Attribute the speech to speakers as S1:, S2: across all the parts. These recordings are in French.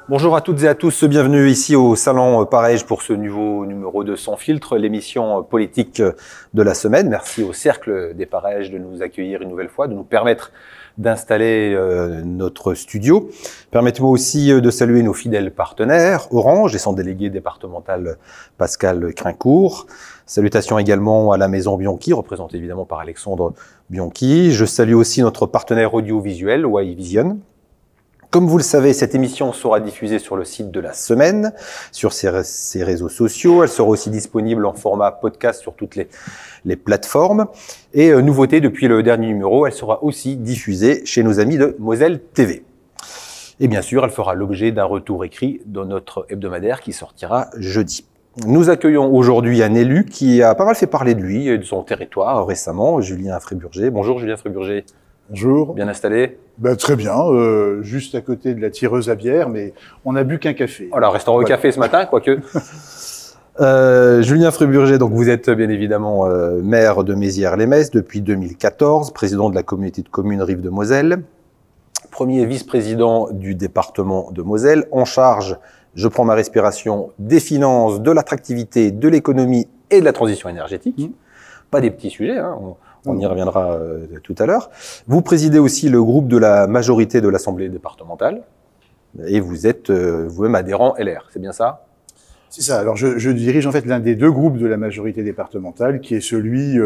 S1: Bonjour à toutes et à tous, bienvenue ici au Salon Pareige pour ce nouveau numéro de Sans Filtre, l'émission politique de la semaine. Merci au Cercle des Pareiges de nous accueillir une nouvelle fois, de nous permettre d'installer notre studio. Permettez-moi aussi de saluer nos fidèles partenaires, Orange et son délégué départemental Pascal Crincourt. Salutations également à la Maison Bianchi, représentée évidemment par Alexandre Bianchi. Je salue aussi notre partenaire audiovisuel, Y-Vision. Comme vous le savez, cette émission sera diffusée sur le site de la semaine, sur ses réseaux sociaux. Elle sera aussi disponible en format podcast sur toutes les plateformes. Et nouveauté depuis le dernier numéro, elle sera aussi diffusée chez nos amis de Moselle TV. Et bien sûr, elle fera l'objet d'un retour écrit dans notre hebdomadaire qui sortira jeudi. Nous accueillons aujourd'hui un élu qui a pas mal fait parler de lui et de son territoire récemment, Julien Fréburger. Bonjour Julien Fréburger.
S2: Bonjour.
S1: Bien installé?
S2: Très bien, juste à côté de la tireuse à bière, mais on n'a bu qu'un café.
S1: Voilà, restaurant au café ce matin, quoique. Julien Fréburger, donc vous êtes bien évidemment maire de Mézières-les-Messes depuis 2014, président de la communauté de communes Rives de Moselle, premier vice-président du département de Moselle, en charge, je prends ma respiration, des finances, de l'attractivité, de l'économie et de la transition énergétique. Pas des petits sujets, hein. On y reviendra tout à l'heure. Vous présidez aussi le groupe de la majorité de l'Assemblée départementale et vous êtes vous-même adhérent LR, c'est bien ça?
S2: C'est ça. Alors je dirige en fait l'un des deux groupes de la majorité départementale, qui est celui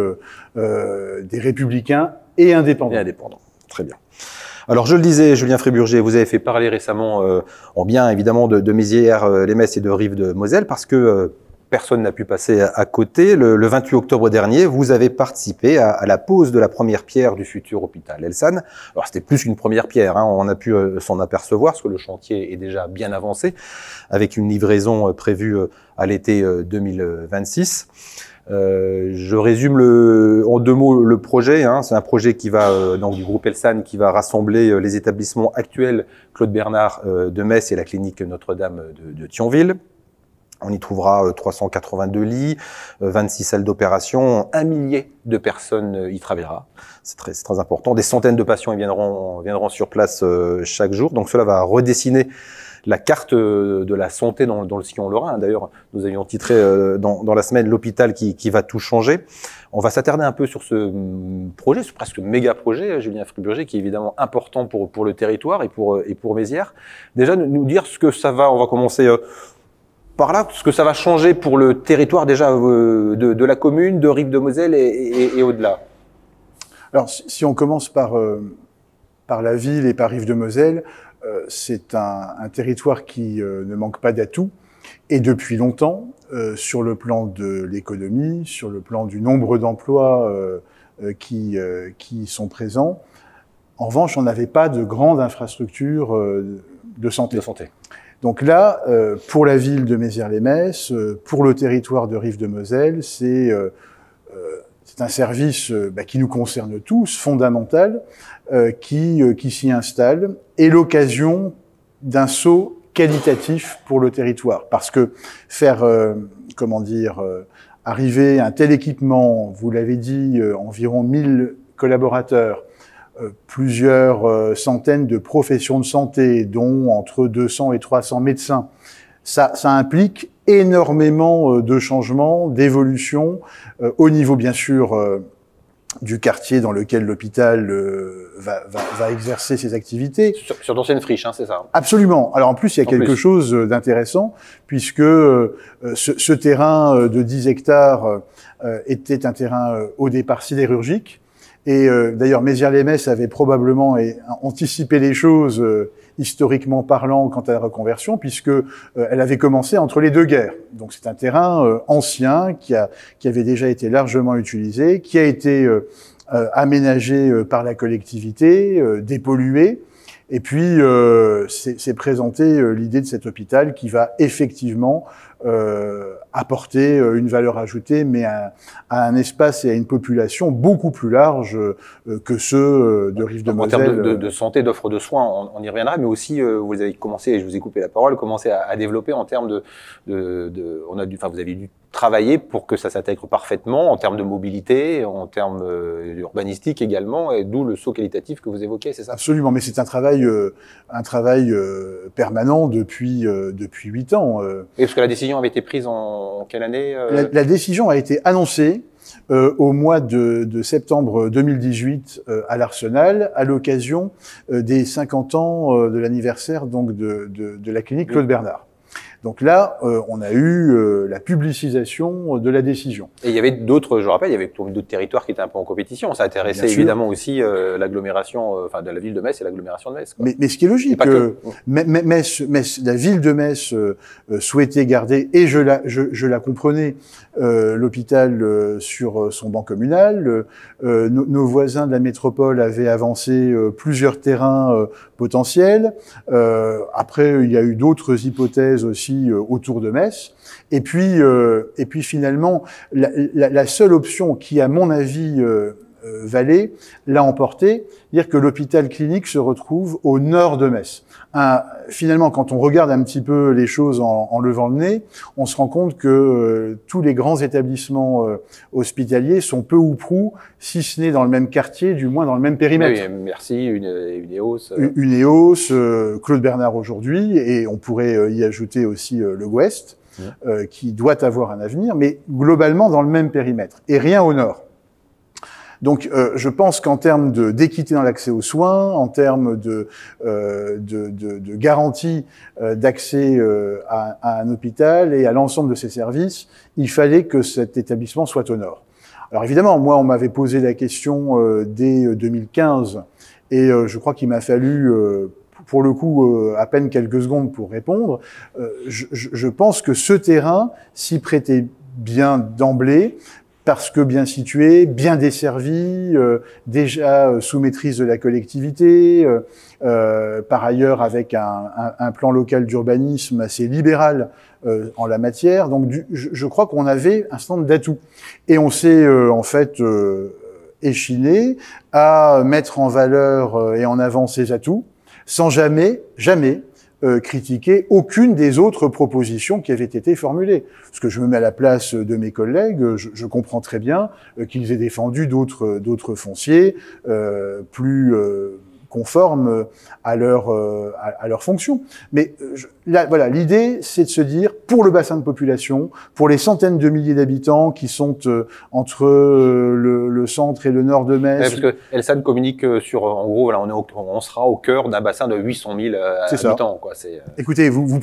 S2: des Républicains et Indépendants.
S1: Et indépendants, très bien. Alors je le disais, Julien Fréburger, vous avez fait parler récemment en bien évidemment de Mézières-les-Messes et de Rives de Moselle parce que personne n'a pu passer à côté. Le 28 octobre dernier, vous avez participé à la pose de la première pierre du futur hôpital Elsan. Alors c'était plus qu'une première pierre, hein, on a pu s'en apercevoir parce que le chantier est déjà bien avancé avec une livraison prévue à l'été 2026. Je résume en deux mots le projet. Hein. C'est un projet qui va donc du groupe Elsan qui va rassembler les établissements actuels Claude Bernard de Metz et la clinique Notre-Dame de Thionville. On y trouvera 382 lits, 26 salles d'opération, 1 millier de personnes y travaillera. C'est très important. Des centaines de patients viendront sur place chaque jour. Donc cela va redessiner la carte de la santé dans le sillon lorrain. D'ailleurs, nous avions titré dans la semaine l'hôpital qui va tout changer. On va s'attarder un peu sur ce projet, ce presque méga projet, Julien Fréburger, qui est évidemment important pour le territoire et pour Mézières. Déjà, nous dire ce que ça va, on va commencer par là, ce que ça va changer pour le territoire déjà de la commune, de Rives de Moselle et au-delà.
S2: Alors, si on commence par la ville et par Rives de Moselle, c'est un territoire qui ne manque pas d'atouts, et depuis longtemps, sur le plan de l'économie, sur le plan du nombre d'emplois qui sont présents. En revanche, on n'avait pas de grande infrastructure de santé. Donc là, pour la ville de Mézières-les-Messes, pour le territoire de Rives de Moselle, c'est un service qui nous concerne tous, fondamental, qui s'y installe, et l'occasion d'un saut qualitatif pour le territoire. Parce que faire, arriver un tel équipement, vous l'avez dit, environ 1000 collaborateurs, plusieurs centaines de professions de santé, dont entre 200 et 300 médecins. Ça implique énormément de changements, d'évolutions, au niveau bien sûr du quartier dans lequel l'hôpital va exercer ses activités.
S1: Sur d'anciennes friches, hein, c'est ça?
S2: Absolument. Alors en plus, il y a quelque chose d'intéressant, puisque ce terrain de 10 hectares était un terrain au départ sidérurgique. Et d'ailleurs, Mézières-les-Messes avait probablement anticipé les choses, historiquement parlant, quant à la reconversion, puisque elle avait commencé entre les deux guerres. Donc c'est un terrain ancien qui avait déjà été largement utilisé, qui a été aménagé par la collectivité, dépollué. Et puis s'est présentée l'idée de cet hôpital qui va effectivement apporter une valeur ajoutée, mais à un espace et à une population beaucoup plus large que ceux de Rives de Moselle.
S1: En termes de santé, d'offre de soins, on y reviendra, mais aussi vous avez commencé, et je vous ai coupé la parole, commencé à développer en termes vous avez dû travaillé pour que ça s'intègre parfaitement en termes de mobilité, en termes urbanistiques également, et d'où le saut qualitatif que vous évoquez, c'est ça?
S2: Absolument, mais c'est un travail permanent depuis 8 ans.
S1: Et parce que la décision avait été prise en quelle année?
S2: La décision a été annoncée au mois de septembre 2018 à l'Arsenal, à l'occasion des 50 ans de l'anniversaire donc de la clinique Claude Bernard. Donc là, on a eu la publicisation de la décision.
S1: Et il y avait d'autres, je rappelle, il y avait d'autres territoires qui étaient un peu en compétition. Ça intéressait évidemment aussi l'agglomération, enfin de la ville de Metz et l'agglomération de Metz, quoi.
S2: Mais ce qui est logique, Metz, la ville de Metz souhaitait garder, et je la comprenais, l'hôpital sur son banc communal. Nos voisins de la métropole avaient avancé plusieurs terrains potentiels. Après, il y a eu d'autres hypothèses aussi autour de Metz. Et puis finalement, la seule option qui, à mon avis, valait, l'a emporté, dire que l'hôpital clinique se retrouve au nord de Metz. Finalement, quand on regarde un petit peu les choses en levant le nez, on se rend compte que tous les grands établissements hospitaliers sont peu ou prou, si ce n'est dans le même quartier, du moins dans le même périmètre.
S1: Oui, merci, une EOS.
S2: Une EOS, Claude Bernard aujourd'hui, et on pourrait y ajouter aussi le Ouest, qui doit avoir un avenir, mais globalement dans le même périmètre, et rien au nord. Donc, je pense qu'en termes d'équité dans l'accès aux soins, en termes de garantie d'accès à un hôpital et à l'ensemble de ses services, il fallait que cet établissement soit au nord. Alors évidemment, moi, on m'avait posé la question dès 2015, et je crois qu'il m'a fallu pour le coup, à peine quelques secondes pour répondre. Je pense que ce terrain s'y prêtait bien d'emblée, parce que bien situé, bien desservi, déjà sous maîtrise de la collectivité, par ailleurs avec un plan local d'urbanisme assez libéral en la matière. Donc je crois qu'on avait un certain nombre d'atouts. Et on s'est en fait échiné à mettre en valeur et en avant ces atouts, sans jamais critiquer aucune des autres propositions qui avaient été formulées. Parce que je me mets à la place de mes collègues, je comprends très bien qu'ils aient défendu d'autres fonciers plus conformes à leur fonction. Mais là, voilà, l'idée, c'est de se dire, pour le bassin de population, pour les centaines de milliers d'habitants qui sont entre le centre et le nord de Metz.
S1: Parce que Elsan communique sur, en gros, voilà, on sera au cœur d'un bassin de 800 000 habitants, quoi.
S2: Écoutez, vous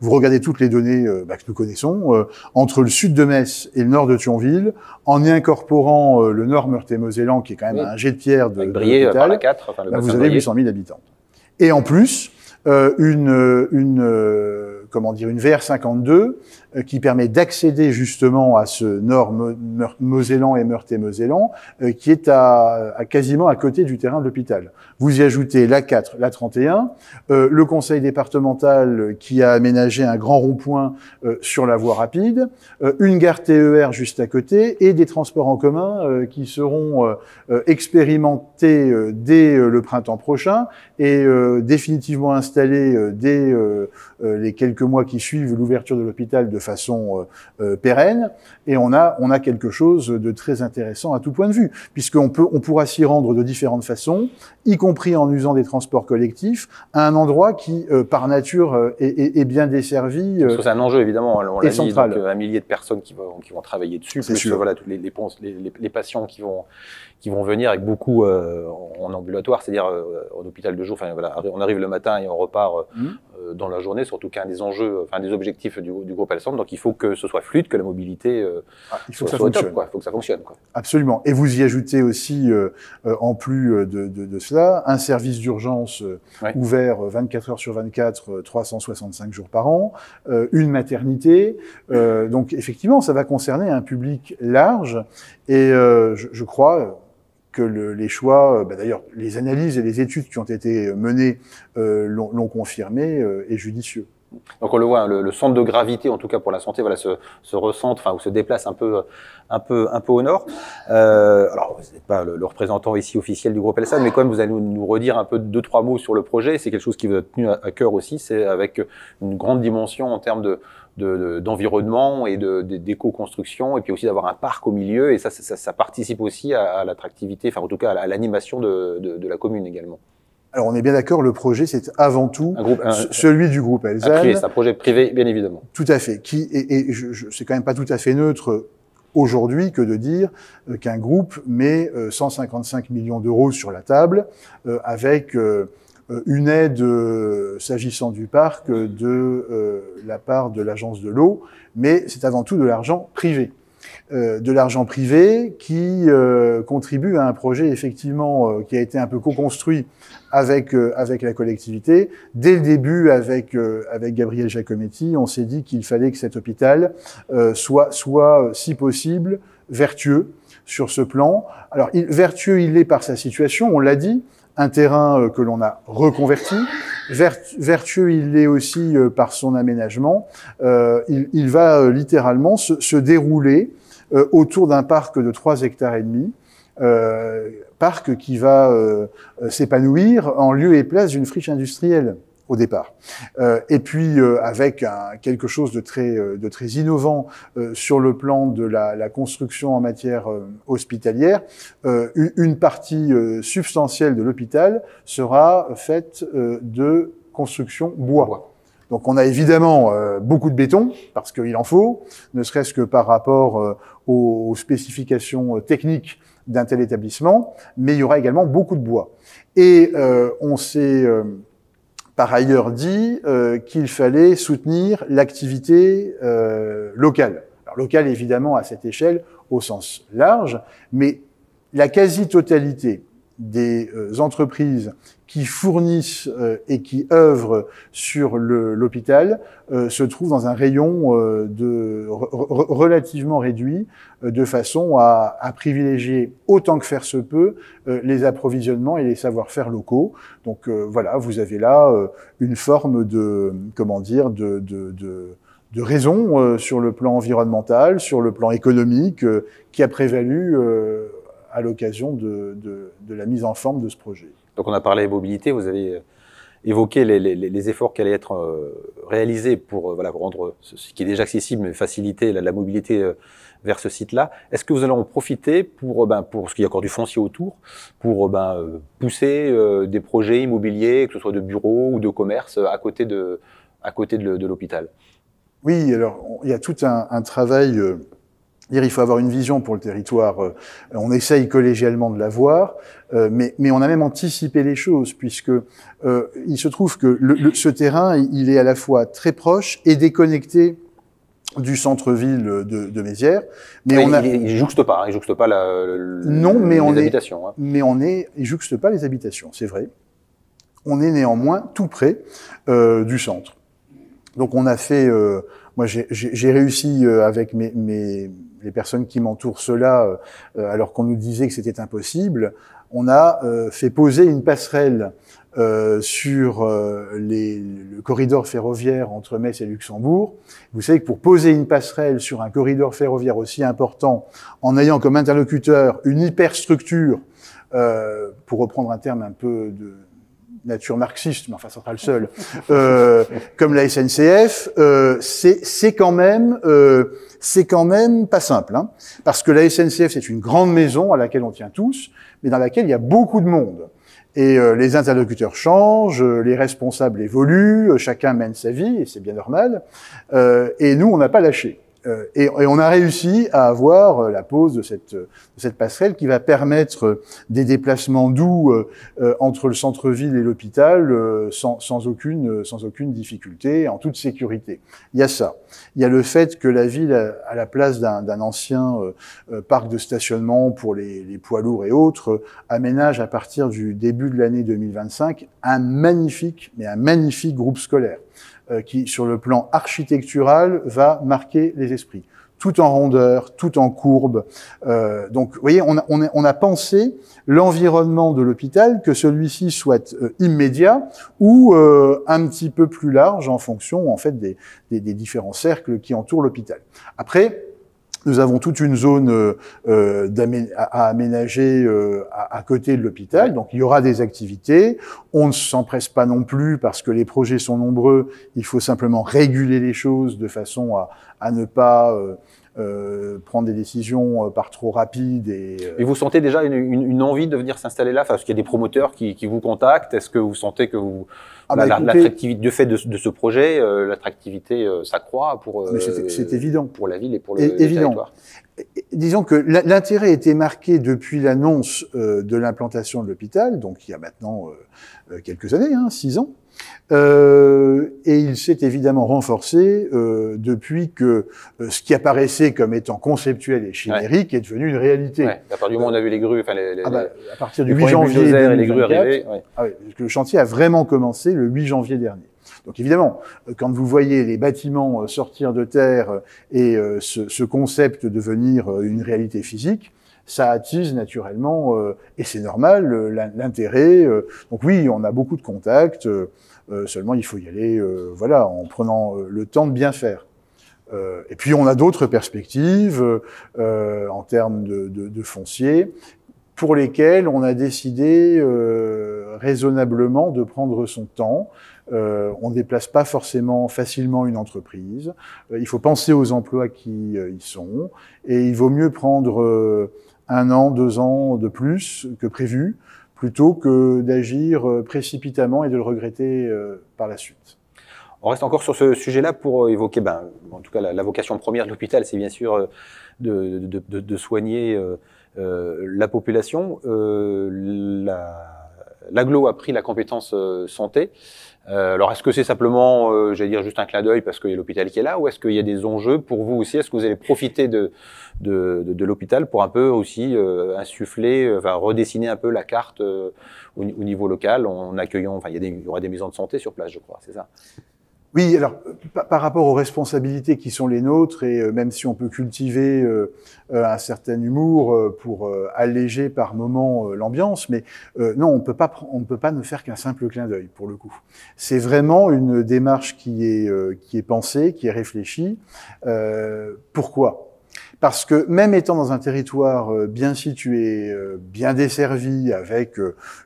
S2: regardez toutes les données que nous connaissons, entre le sud de Metz et le nord de Thionville, en y incorporant le nord Meurthe-et-Mosellans, qui est quand même un jet de pierre de
S1: Briey par la 4, enfin,
S2: vous avez 800 000 habitants. Et en plus, une VR52 qui permet d'accéder justement à ce nord Mosellan et Meurthe-et-Mosellans, qui est quasiment à côté du terrain de l'hôpital. Vous y ajoutez la 4, la 31, le conseil départemental qui a aménagé un grand rond-point sur la voie rapide, une gare TER juste à côté et des transports en commun qui seront expérimentés dès le printemps prochain et définitivement installés dès les quelques mois qui suivent l'ouverture de l'hôpital de façon pérenne, et on a quelque chose de très intéressant à tout point de vue, puisqu'on pourra s'y rendre de différentes façons, y compris en usant des transports collectifs, à un endroit qui, par nature, est bien desservi.
S1: Parce que c'est un enjeu, évidemment, on l'a dit, donc,
S2: 1
S1: millier de personnes qui vont travailler dessus,
S2: plus
S1: sûr. Voilà, tous les patients qui vont venir avec beaucoup en ambulatoire, c'est-à-dire en hôpital de jour. Enfin voilà, on arrive le matin et on repart dans la journée, surtout qu'un des enjeux, enfin des objectifs du groupe Elsan. Donc il faut que ce soit fluide, que la mobilité soit top, quoi. Il faut que ça fonctionne, quoi.
S2: Absolument. Et vous y ajoutez aussi, en plus de cela, un service d'urgence ouvert 24 heures sur 24, 365 jours par an, une maternité. Donc effectivement, ça va concerner un public large. Et je crois que les choix, d'ailleurs, les analyses et les études qui ont été menées l'ont confirmé, est judicieux.
S1: Donc on le voit, hein, le centre de gravité, en tout cas pour la santé, voilà, se recentre, enfin, ou se déplace un peu au nord. Alors, vous n'êtes pas le représentant ici officiel du groupe Elsan, mais quand même, vous allez nous redire un peu 2-3 mots sur le projet. C'est quelque chose qui vous a tenu à cœur aussi. C'est avec une grande dimension en termes d'environnement et d'éco-construction, et puis aussi d'avoir un parc au milieu, et ça participe aussi à l'attractivité, enfin en tout cas à l'animation de la commune également.
S2: Alors on est bien d'accord, le projet c'est avant tout celui du groupe Elsan.
S1: C'est un projet privé, bien évidemment.
S2: Tout à fait. C'est quand même pas tout à fait neutre aujourd'hui que de dire qu'un groupe met 155 millions d'euros sur la table avec une aide s'agissant du parc de la part de l'agence de l'eau, mais c'est avant tout de l'argent privé. De l'argent privé qui contribue à un projet effectivement qui a été un peu co-construit avec la collectivité. Dès le début, avec Gabriel Giacometti, on s'est dit qu'il fallait que cet hôpital soit si possible vertueux sur ce plan. Alors vertueux il est par sa situation, on l'a dit, un terrain que l'on a reconverti. Vertueux il est aussi par son aménagement. Il va littéralement se dérouler autour d'un parc de 3,5 hectares, parc qui va s'épanouir en lieu et place d'une friche industrielle au départ. Et puis avec quelque chose de très innovant sur le plan de la construction en matière hospitalière, une partie substantielle de l'hôpital sera faite de construction bois. Donc on a évidemment beaucoup de béton, parce qu'il en faut, ne serait-ce que par rapport aux spécifications techniques d'un tel établissement, mais il y aura également beaucoup de bois. Et on s'est par ailleurs dit qu'il fallait soutenir l'activité locale. Alors locale évidemment à cette échelle au sens large, mais la quasi-totalité des entreprises qui fournissent et qui œuvrent sur l'hôpital se trouvent dans un rayon relativement réduit, de façon à privilégier autant que faire se peut les approvisionnements et les savoir-faire locaux. Donc voilà, vous avez là une forme de raison sur le plan environnemental, sur le plan économique, qui a prévalu à l'occasion de la mise en forme de ce projet.
S1: Donc on a parlé mobilité, vous avez évoqué les efforts qui allaient être réalisés pour rendre ce qui est déjà accessible, mais faciliter la mobilité vers ce site-là. Est-ce que vous allez en profiter pour parce qu'il y a encore du foncier autour, pour pousser des projets immobiliers, que ce soit de bureaux ou de commerce, à côté de l'hôpital?
S2: Oui, alors il y a tout un travail. Il faut avoir une vision pour le territoire. On essaye collégialement de l'avoir, mais on a même anticipé les choses, puisque il se trouve que ce terrain, il est à la fois très proche et déconnecté du centre-ville de Mézières. Mais
S1: il jouxte pas les habitations.
S2: Il jouxte pas les habitations, c'est vrai. On est néanmoins tout près du centre. Donc on a fait, moi j'ai réussi avec les personnes qui m'entourent cela, alors qu'on nous disait que c'était impossible, on a fait poser une passerelle sur le corridor ferroviaire entre Metz et Luxembourg. Vous savez que pour poser une passerelle sur un corridor ferroviaire aussi important, en ayant comme interlocuteur une hyperstructure, pour reprendre un terme un peu de nature marxiste, mais enfin ça sera le seul, comme la SNCF, c'est quand même pas simple, hein, parce que la SNCF c'est une grande maison à laquelle on tient tous, mais dans laquelle il y a beaucoup de monde. Et les interlocuteurs changent, les responsables évoluent, chacun mène sa vie, et c'est bien normal. Et nous, on n'a pas lâché. Et on a réussi à avoir la pose de cette passerelle qui va permettre des déplacements doux entre le centre-ville et l'hôpital sans aucune difficulté, en toute sécurité. Il y a ça. Il y a le fait que la ville, à la place d'un ancien parc de stationnement pour les poids lourds et autres, aménage à partir du début de l'année 2025 un magnifique groupe scolaire. Qui, sur le plan architectural, va marquer les esprits. Tout en rondeur, tout en courbe. Donc, vous voyez, on a pensé l'environnement de l'hôpital, que celui-ci soit immédiat ou un petit peu plus large en fonction, en fait, des différents cercles qui entourent l'hôpital. Après, Nous avons toute une zone à aménager à côté de l'hôpital, donc il y aura des activités. On ne s'empresse pas non plus parce que les projets sont nombreux. Il faut simplement réguler les choses de façon à ne pas prendre des décisions par trop rapides. Et
S1: vous sentez déjà une envie de venir s'installer là, parce qu'il y a des promoteurs qui vous contactent. Est-ce que vous sentez que l'attractivité, du fait de ce projet, l'attractivité s'accroît pour
S2: c'est évident
S1: pour la ville et pour le territoire.
S2: Disons que l'intérêt était marqué depuis l'annonce de l'implantation de l'hôpital, donc il y a maintenant quelques années, 6 ans. Et il s'est évidemment renforcé depuis que ce qui apparaissait comme étant conceptuel et chimérique est devenu une réalité.
S1: À partir du moment où on a vu les grues,
S2: à partir du 8 janvier 2024,
S1: et les grues arriver,
S2: le chantier a vraiment commencé le 8 janvier dernier. Donc évidemment, quand vous voyez les bâtiments sortir de terre et ce concept devenir une réalité physique, ça attise naturellement, et c'est normal, l'intérêt. Donc oui, on a beaucoup de contacts, seulement il faut y aller en prenant le temps de bien faire. Et puis on a d'autres perspectives en termes de foncier, pour lesquels on a décidé raisonnablement de prendre son temps. On ne déplace pas forcément facilement une entreprise. Il faut penser aux emplois qui y sont, et il vaut mieux prendre 1 an, 2 ans de plus que prévu, plutôt que d'agir précipitamment et de le regretter par la suite.
S1: On reste encore sur ce sujet-là pour évoquer, en tout cas, la vocation première de l'hôpital, c'est bien sûr de soigner la population. L'Agglo a pris la compétence santé. Alors, est-ce que c'est simplement, j'allais dire, juste un clin d'œil parce qu'il y a l'hôpital qui est là, ou est-ce qu'il y a des enjeux pour vous aussi? Est-ce que vous allez profiter de l'hôpital pour un peu aussi insuffler, redessiner un peu la carte au niveau local, en accueillant, il y aura des maisons de santé sur place, je crois, c'est ça?
S2: Oui, alors par rapport aux responsabilités qui sont les nôtres, et même si on peut cultiver un certain humour pour alléger par moments l'ambiance, mais non, on ne peut pas ne faire qu'un simple clin d'œil pour le coup. C'est vraiment une démarche qui est pensée, qui est réfléchie. Pourquoi ? Parce que même étant dans un territoire bien situé, bien desservi, avec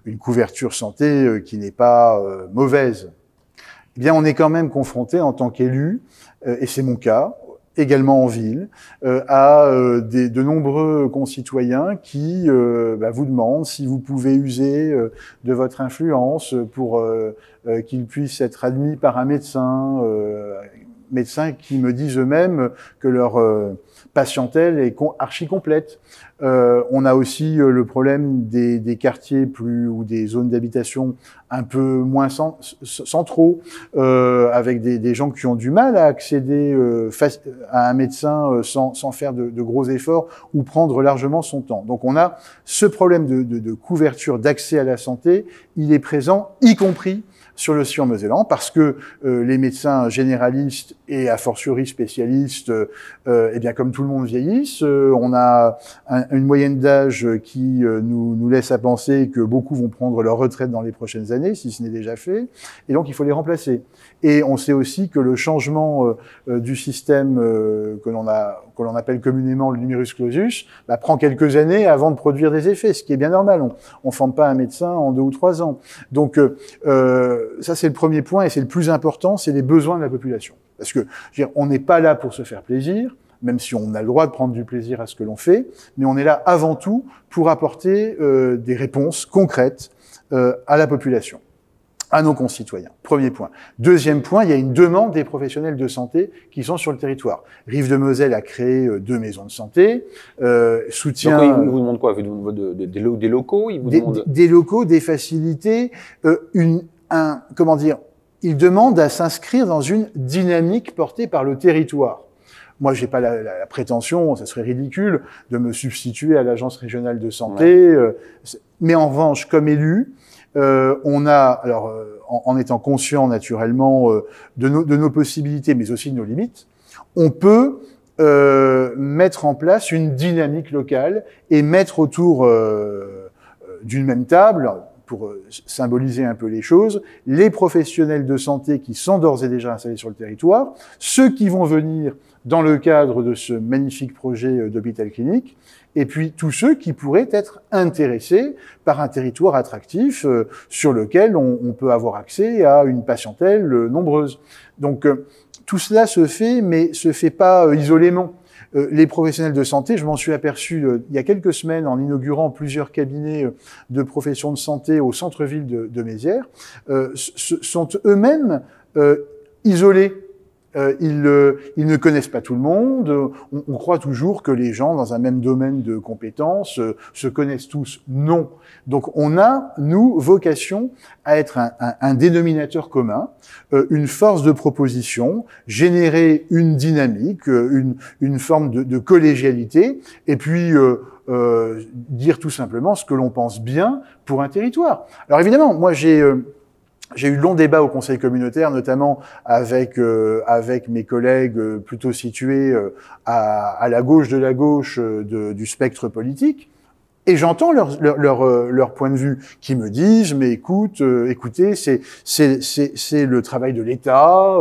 S2: une couverture santé qui n'est pas mauvaise, eh bien, on est quand même confronté en tant qu'élu, et c'est mon cas, également en ville, à de nombreux concitoyens qui vous demandent si vous pouvez user de votre influence pour qu'ils puissent être admis par un médecin, médecins qui me disent eux-mêmes que leur patientèle est archi complète. On a aussi le problème des quartiers ou des zones d'habitation un peu moins centraux, avec des gens qui ont du mal à accéder à un médecin sans faire de gros efforts ou prendre largement son temps. Donc on a ce problème de couverture, d'accès à la santé, il est présent, y compris sur le sillon mosellan, parce que les médecins généralistes et a fortiori spécialistes, eh bien comme tout le monde vieillissent, on a une moyenne d'âge qui nous laisse à penser que beaucoup vont prendre leur retraite dans les prochaines années, si ce n'est déjà fait, et donc il faut les remplacer. Et on sait aussi que le changement du système que l'on appelle communément le numerus clausus prend quelques années avant de produire des effets, ce qui est bien normal. On forme pas un médecin en 2 ou 3 ans. Donc ça c'est le premier point, et c'est le plus important, c'est les besoins de la population. Parce que je veux dire, on n'est pas là pour se faire plaisir, même si on a le droit de prendre du plaisir à ce que l'on fait, mais on est là avant tout pour apporter des réponses concrètes à la population, à nos concitoyens. Premier point. Deuxième point, il y a une demande des professionnels de santé qui sont sur le territoire. Rive de Moselle a créé 2 maisons de santé, soutient...
S1: Donc, ils vous demandent quoi? Ils vous demandent des locaux? Ils vous demandent...
S2: des locaux, des facilités, ils demandent à s'inscrire dans une dynamique portée par le territoire. Moi, j'ai pas la prétention, ça serait ridicule, de me substituer à l'agence régionale de santé, mais en revanche, comme élu, on a, alors, en étant conscient naturellement de nos possibilités, mais aussi de nos limites, on peut mettre en place une dynamique locale et mettre autour d'une même table, pour symboliser un peu les choses, les professionnels de santé qui sont d'ores et déjà installés sur le territoire, ceux qui vont venir dans le cadre de ce magnifique projet d'hôpital clinique, et puis tous ceux qui pourraient être intéressés par un territoire attractif sur lequel on peut avoir accès à une patientèle nombreuse. Donc tout cela se fait, mais se fait pas isolément. Les professionnels de santé, je m'en suis aperçu il y a quelques semaines en inaugurant plusieurs cabinets de professions de santé au centre-ville de Mézières, sont eux-mêmes isolés. Ils ne connaissent pas tout le monde. On croit toujours que les gens dans un même domaine de compétences se connaissent tous. Non. Donc on a, nous, vocation à être un dénominateur commun, une force de proposition, générer une dynamique, une forme de collégialité, et puis dire tout simplement ce que l'on pense bien pour un territoire. Alors évidemment, moi j'ai eu de longs débats au conseil communautaire, notamment avec mes collègues plutôt situés à la gauche de la gauche du spectre politique, et j'entends leur point de vue qui me disent mais écoutez, c'est le travail de l'État,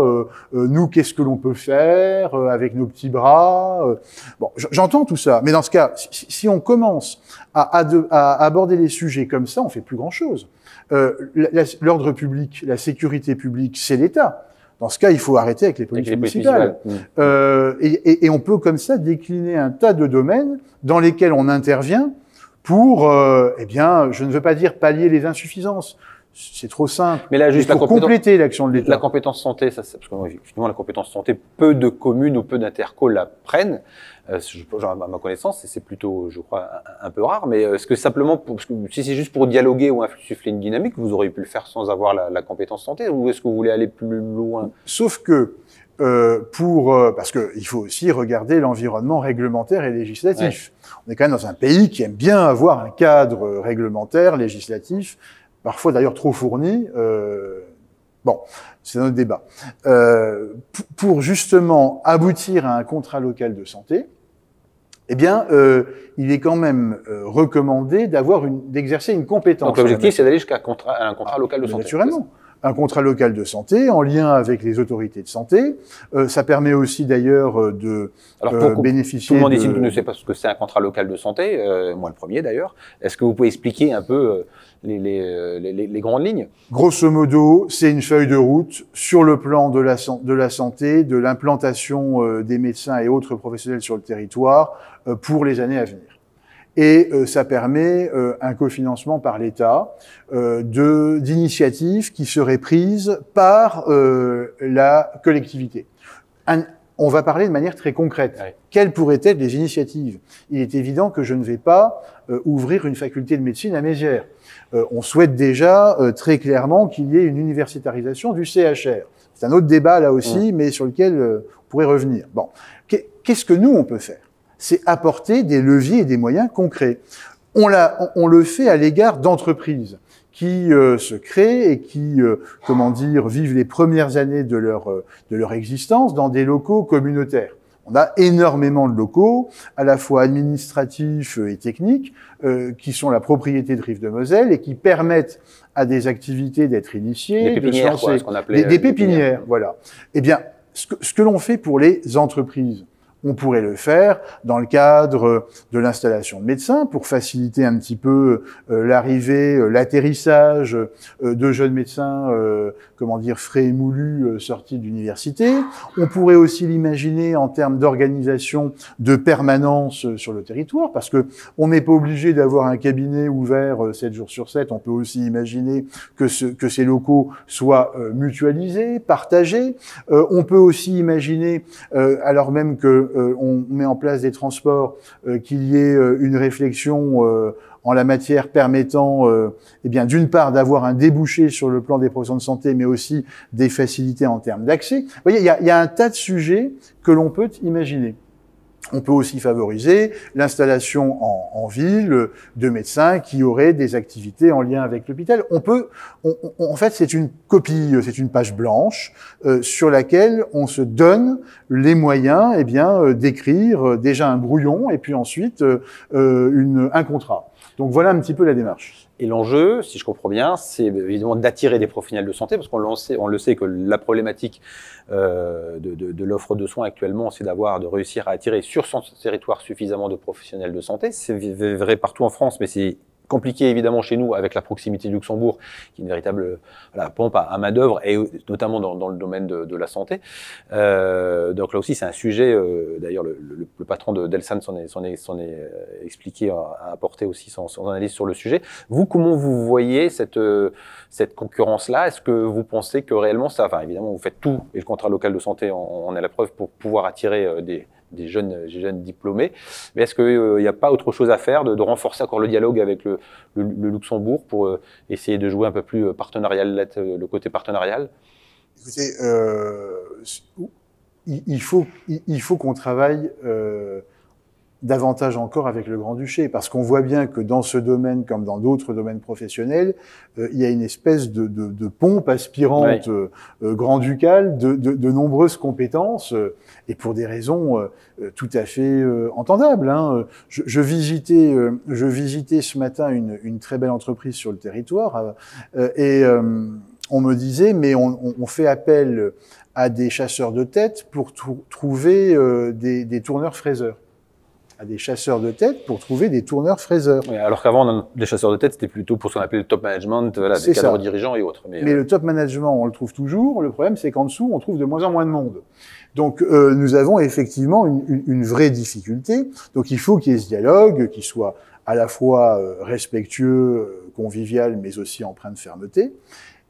S2: nous qu'est-ce que l'on peut faire avec nos petits bras, bon, j'entends tout ça, mais dans ce cas, si on commence à aborder les sujets comme ça, on fait plus grand-chose. L'ordre public, la sécurité publique, c'est l'État. Dans ce cas, il faut arrêter avec les polices municipales. Et on peut comme ça décliner un tas de domaines dans lesquels on intervient pour, eh bien, je ne veux pas dire pallier les insuffisances. C'est trop simple.
S1: Mais là, juste
S2: pour compléter l'action de l'État.
S1: La compétence santé, ça, parce que justement, la compétence santé, peu de communes ou peu d'intercos la prennent. À ma connaissance, c'est plutôt, je crois, un peu rare. Mais est-ce que simplement, parce que si c'est juste pour dialoguer ou insuffler une dynamique, vous auriez pu le faire sans avoir la compétence santé, ou est-ce que vous voulez aller plus loin?
S2: Sauf que parce que il faut aussi regarder l'environnement réglementaire et législatif. Ouais. On est quand même dans un pays qui aime bien avoir un cadre réglementaire, législatif, parfois d'ailleurs trop fourni. Bon, c'est notre débat. Pour justement aboutir à un contrat local de santé, eh bien, il est quand même recommandé d'exercer une compétence.
S1: Donc l'objectif, c'est d'aller jusqu'à un contrat local de santé.
S2: Naturellement. Un contrat local de santé en lien avec les autorités de santé. Ça permet aussi d'ailleurs de bénéficier.
S1: Tout le monde ici ne sait pas ce que c'est un contrat local de santé, moi le premier d'ailleurs. Est-ce que vous pouvez expliquer un peu les grandes lignes?
S2: Grosso modo, c'est une feuille de route sur le plan de la santé, de l'implantation des médecins et autres professionnels sur le territoire pour les années à venir. Et ça permet un cofinancement par l'État d'initiatives qui seraient prises par la collectivité. On va parler de manière très concrète. Ouais. Quelles pourraient être les initiatives? Il est évident que je ne vais pas ouvrir une faculté de médecine à Mézières. On souhaite déjà très clairement qu'il y ait une universitarisation du CHR. C'est un autre débat là aussi, mais sur lequel on pourrait revenir. Bon, qu'est-ce que nous on peut faire? C'est apporter des leviers et des moyens concrets. On le fait à l'égard d'entreprises qui se créent et qui, vivent les premières années de leur existence dans des locaux communautaires. On a énormément de locaux, à la fois administratifs et techniques, qui sont la propriété de Rives de Moselle et qui permettent à des activités d'être initiées,
S1: des pépinières,
S2: de se lancer, ce qu'on appelait des pépinières, voilà. Eh bien, ce que l'on fait pour les entreprises, on pourrait le faire dans le cadre de l'installation de médecins pour faciliter un petit peu l'arrivée, l'atterrissage de jeunes médecins, frais et moulus sortis d'université. On pourrait aussi l'imaginer en termes d'organisation de permanence sur le territoire, parce que on n'est pas obligé d'avoir un cabinet ouvert 7 jours sur 7. On peut aussi imaginer que ces locaux soient mutualisés, partagés. On peut aussi imaginer, alors même que on met en place des transports, qu'il y ait une réflexion en la matière permettant, d'une part d'avoir un débouché sur le plan des professions de santé, mais aussi des facilités en termes d'accès. Vous voyez, il y a un tas de sujets que l'on peut imaginer. On peut aussi favoriser l'installation en ville de médecins qui auraient des activités en lien avec l'hôpital. En fait, c'est une copie, c'est une page blanche sur laquelle on se donne les moyens, d'écrire déjà un brouillon et puis ensuite un contrat. Donc voilà un petit peu la démarche.
S1: Et l'enjeu, si je comprends bien, c'est évidemment d'attirer des professionnels de santé, parce on le sait que la problématique de l'offre de soins actuellement, c'est de réussir à attirer sur son territoire suffisamment de professionnels de santé. C'est vrai partout en France, mais c'est compliqué évidemment chez nous avec la proximité du Luxembourg, qui est une véritable pompe à main d'œuvre, et notamment dans le domaine de la santé. Donc là aussi, c'est un sujet. D'ailleurs, le patron d'Elsan s'en est expliqué, a apporté aussi son analyse sur le sujet. Vous, comment vous voyez cette concurrence-là? Est-ce que vous pensez que réellement ça, enfin évidemment, vous faites tout, et le contrat local de santé en est la preuve, pour pouvoir attirer des jeunes diplômés. Mais est-ce qu'il n'y a pas autre chose à faire, de renforcer encore le dialogue avec le Luxembourg pour essayer de jouer un peu plus partenarial, le côté partenarial?
S2: Écoutez, il faut qu'on travaille davantage encore avec le Grand-Duché, parce qu'on voit bien que dans ce domaine, comme dans d'autres domaines professionnels, il y a une espèce de pompe aspirante grand-ducale de nombreuses compétences, et pour des raisons tout à fait entendables. Hein. Je visitais ce matin une très belle entreprise sur le territoire, et on me disait, mais on fait appel à des chasseurs de tête pour trouver des tourneurs-fraiseurs. À des chasseurs de tête pour trouver des tourneurs-fraiseurs.
S1: Oui, alors qu'avant, les chasseurs de tête, c'était plutôt pour ce qu'on appelait le top management, voilà, des cadres dirigeants et autres.
S2: Mais le top management, on le trouve toujours. Le problème, c'est qu'en dessous, on trouve de moins en moins de monde. Donc, nous avons effectivement une vraie difficulté. Donc, il faut qu'il y ait ce dialogue, qui soit à la fois respectueux, convivial, mais aussi empreint de fermeté.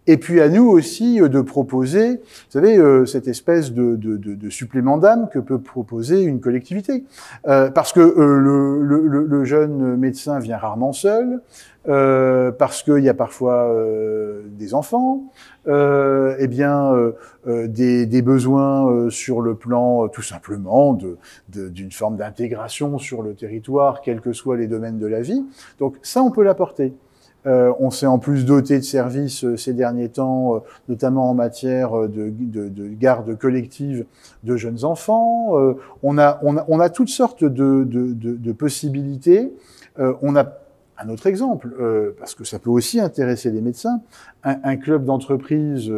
S2: Et puis à nous aussi de proposer, vous savez, cette espèce de supplément d'âme que peut proposer une collectivité. Parce que le jeune médecin vient rarement seul, parce qu'il y a parfois des enfants, des besoins sur le plan tout simplement d'une forme d'intégration sur le territoire, quels que soient les domaines de la vie. Donc ça, on peut l'apporter. On s'est en plus doté de services ces derniers temps, notamment en matière de garde collective de jeunes enfants. On a toutes sortes de possibilités. On a un autre exemple, parce que ça peut aussi intéresser les médecins, un club d'entreprise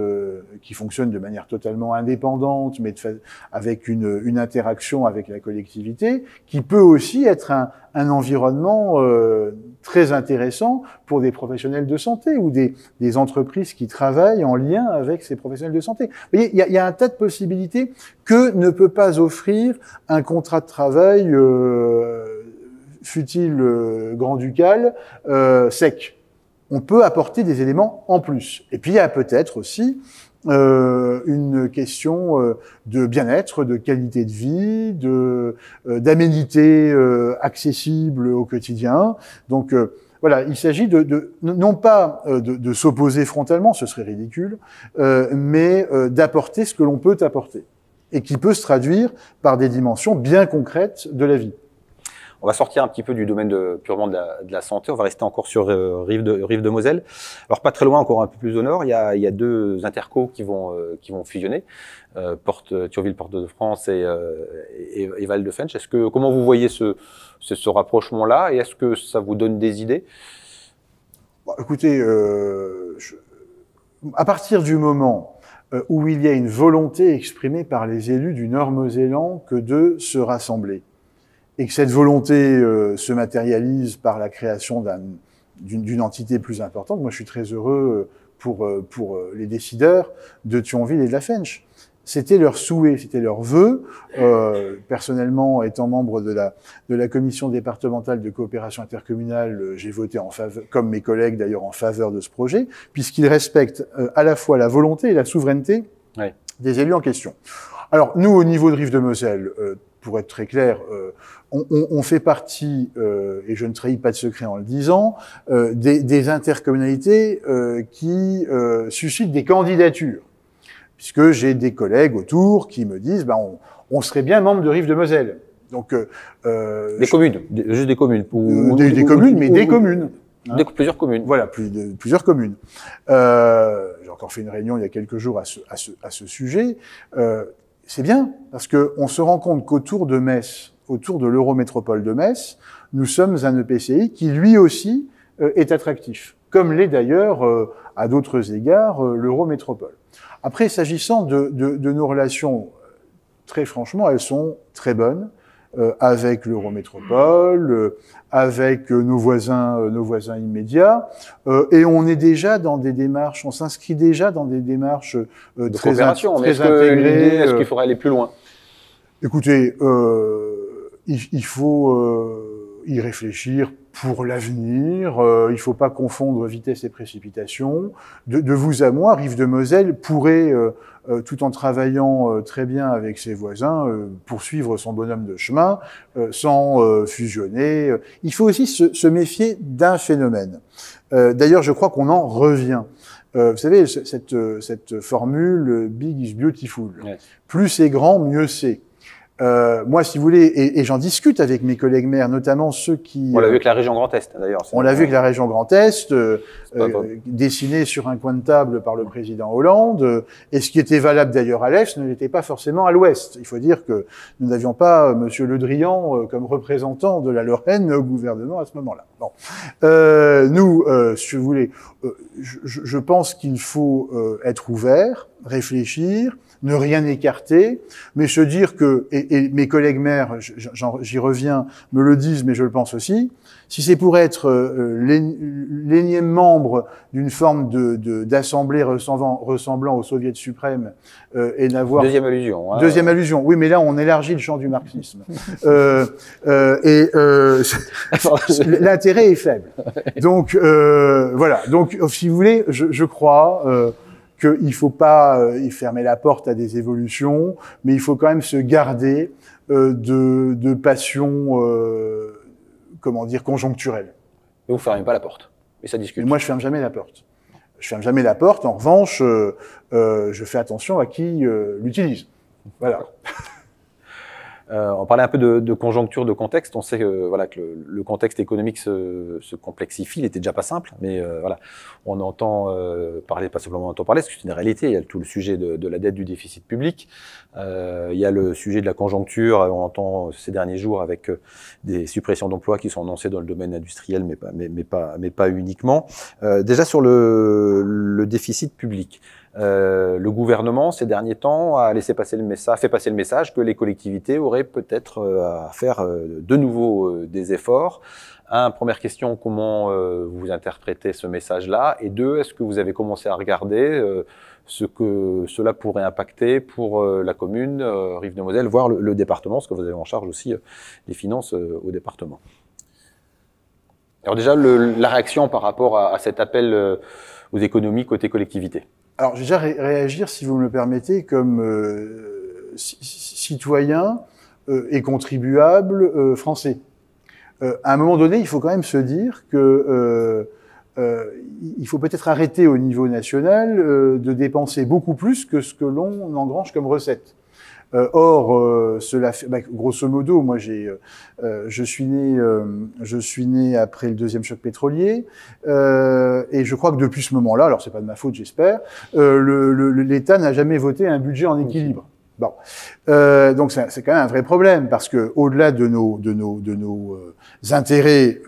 S2: qui fonctionne de manière totalement indépendante, mais avec une interaction avec la collectivité, qui peut aussi être un environnement très intéressant pour des professionnels de santé ou des entreprises qui travaillent en lien avec ces professionnels de santé. Vous voyez, il y a un tas de possibilités que ne peut pas offrir un contrat de travail fut-il grand-ducal, sec. On peut apporter des éléments en plus. Et puis il y a peut-être aussi une question de bien-être, de qualité de vie, d'aménité accessible au quotidien. Donc voilà, il s'agit non pas de s'opposer frontalement, ce serait ridicule, mais d'apporter ce que l'on peut apporter et qui peut se traduire par des dimensions bien concrètes de la vie.
S1: On va sortir un petit peu du domaine purement de la santé. On va rester encore sur rive de Moselle. Alors pas très loin, encore un peu plus au nord, il y a deux intercos qui vont fusionner, Thionville, Porte de France et Val de Fensch. Comment vous voyez ce rapprochement-là, et est-ce que ça vous donne des idées?
S2: Bon, écoutez, à partir du moment où il y a une volonté exprimée par les élus du Nord-Mosellan que de se rassembler, et que cette volonté se matérialise par la création d'une entité plus importante, moi je suis très heureux pour les décideurs de Thionville et de la Fensch. C'était leur souhait, c'était leur vœu. Personnellement, étant membre de la commission départementale de coopération intercommunale, j'ai voté en faveur, comme mes collègues d'ailleurs, en faveur de ce projet, puisqu'il respecte à la fois la volonté et la souveraineté des élus en question. Alors nous, au niveau de Rive de Moselle, pour être très clair, on fait partie, et je ne trahis pas de secret en le disant, des intercommunalités qui suscitent des candidatures. Puisque j'ai des collègues autour qui me disent on serait bien membre de Rive de Moselle. Donc
S1: des communes, juste des communes.
S2: Des communes, mais des communes.
S1: Hein. Plusieurs communes.
S2: Voilà, plusieurs communes. J'ai encore fait une réunion il y a quelques jours à ce sujet. C'est bien, parce que on se rend compte qu'autour de Metz, autour de l'Eurométropole de Metz, nous sommes un EPCI qui lui aussi est attractif, comme l'est d'ailleurs à d'autres égards l'Eurométropole. Après, s'agissant de nos relations, très franchement, elles sont très bonnes avec l'Eurométropole, avec nos voisins immédiats, et on est déjà dans des démarches, on s'inscrit déjà dans des démarches très intégrées.
S1: Est-ce qu'il faudrait aller plus loin?
S2: Écoutez, il faut y réfléchir pour l'avenir. Il faut pas confondre vitesse et précipitation. De vous à moi, Rive de Moselle pourrait, tout en travaillant très bien avec ses voisins, poursuivre son bonhomme de chemin sans fusionner. Il faut aussi se méfier d'un phénomène. D'ailleurs, je crois qu'on en revient. Vous savez, cette formule « big is beautiful ». Ouais. Plus c'est grand, mieux c'est. Moi, si vous voulez, et j'en discute avec mes collègues maires, notamment ceux qui...
S1: On l'a vu avec la région Grand Est, d'ailleurs.
S2: On l'a vu avec la région Grand Est, dessinée sur un coin de table par le président Hollande, et ce qui était valable d'ailleurs à l'Est ne l'était pas forcément à l'Ouest. Il faut dire que nous n'avions pas Monsieur Le Drian comme représentant de la Lorraine au gouvernement à ce moment-là. Bon. Si vous voulez, je pense qu'il faut être ouvert, réfléchir, ne rien écarter, mais se dire que, et mes collègues maires, j'y reviens, me le disent, mais je le pense aussi, si c'est pour être l'énième membre d'une forme d'assemblée ressemblant au Soviet suprême et n'avoir...
S1: Deuxième allusion. Hein.
S2: Deuxième allusion, oui, mais là, on élargit le champ du marxisme. L'intérêt est faible. Donc, voilà. Donc, si vous voulez, je crois... qu'il faut pas y fermer la porte à des évolutions, mais il faut quand même se garder de passions, comment dire, conjoncturelles.
S1: Et vous fermez pas la porte, mais ça discute.
S2: Et moi, je ferme jamais la porte. Je ferme jamais la porte. En revanche, je fais attention à qui l'utilise. Voilà.
S1: On parlait un peu de conjoncture, de contexte. On sait que, voilà, que le contexte économique se complexifie. Il était déjà pas simple, mais voilà, on entend parler, pas simplement on entend parler, parce que c'est une réalité. Il y a tout le sujet de la dette, du déficit public. Il y a le sujet de la conjoncture. On entend ces derniers jours avec des suppressions d'emplois qui sont annoncées dans le domaine industriel, mais pas uniquement. Déjà sur le déficit public. Le gouvernement, ces derniers temps, a fait passer le message que les collectivités auraient peut-être à faire de nouveau des efforts. Première question, comment vous interprétez ce message-là? Et deux, est-ce que vous avez commencé à regarder ce que cela pourrait impacter pour la commune, Rive de Moselle, voire le département, parce que vous avez en charge aussi les finances au département? Alors déjà, la réaction par rapport à cet appel aux économies côté collectivité.
S2: Alors, je vais déjà réagir, si vous me le permettez, comme citoyen et contribuable français. À un moment donné, il faut quand même se dire que il faut peut-être arrêter au niveau national de dépenser beaucoup plus que ce que l'on engrange comme recette. Or, cela fait, grosso modo, moi je suis né après le deuxième choc pétrolier, et je crois que depuis ce moment-là, alors c'est pas de ma faute, j'espère, l'État n'a jamais voté un budget en équilibre. Bon, donc c'est quand même un vrai problème parce que au-delà de nos intérêts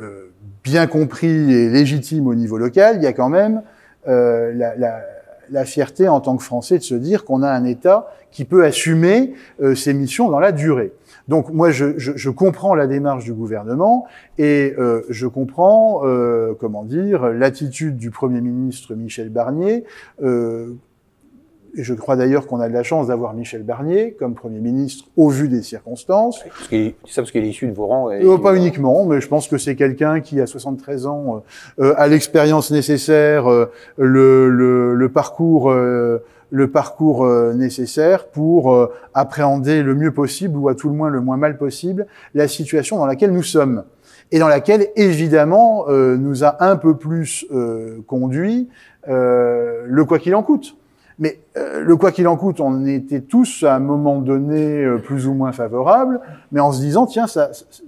S2: bien compris et légitimes au niveau local, il y a quand même la fierté en tant que Français de se dire qu'on a un État qui peut assumer ses missions dans la durée. Donc moi, je comprends la démarche du gouvernement et je comprends, comment dire, l'attitude du Premier ministre Michel Barnier. Et je crois d'ailleurs qu'on a de la chance d'avoir Michel Barnier comme Premier ministre au vu des circonstances.
S1: Parce qu'il est issu de vos rangs.
S2: Pas uniquement, mais je pense que c'est quelqu'un qui, à 73 ans, a l'expérience nécessaire, le parcours nécessaire pour appréhender le mieux possible, ou à tout le moins le moins mal possible, la situation dans laquelle nous sommes. Et dans laquelle, évidemment, nous a un peu plus conduit le quoi qu'il en coûte. Mais le quoi qu'il en coûte, on était tous à un moment donné plus ou moins favorables, mais en se disant tiens,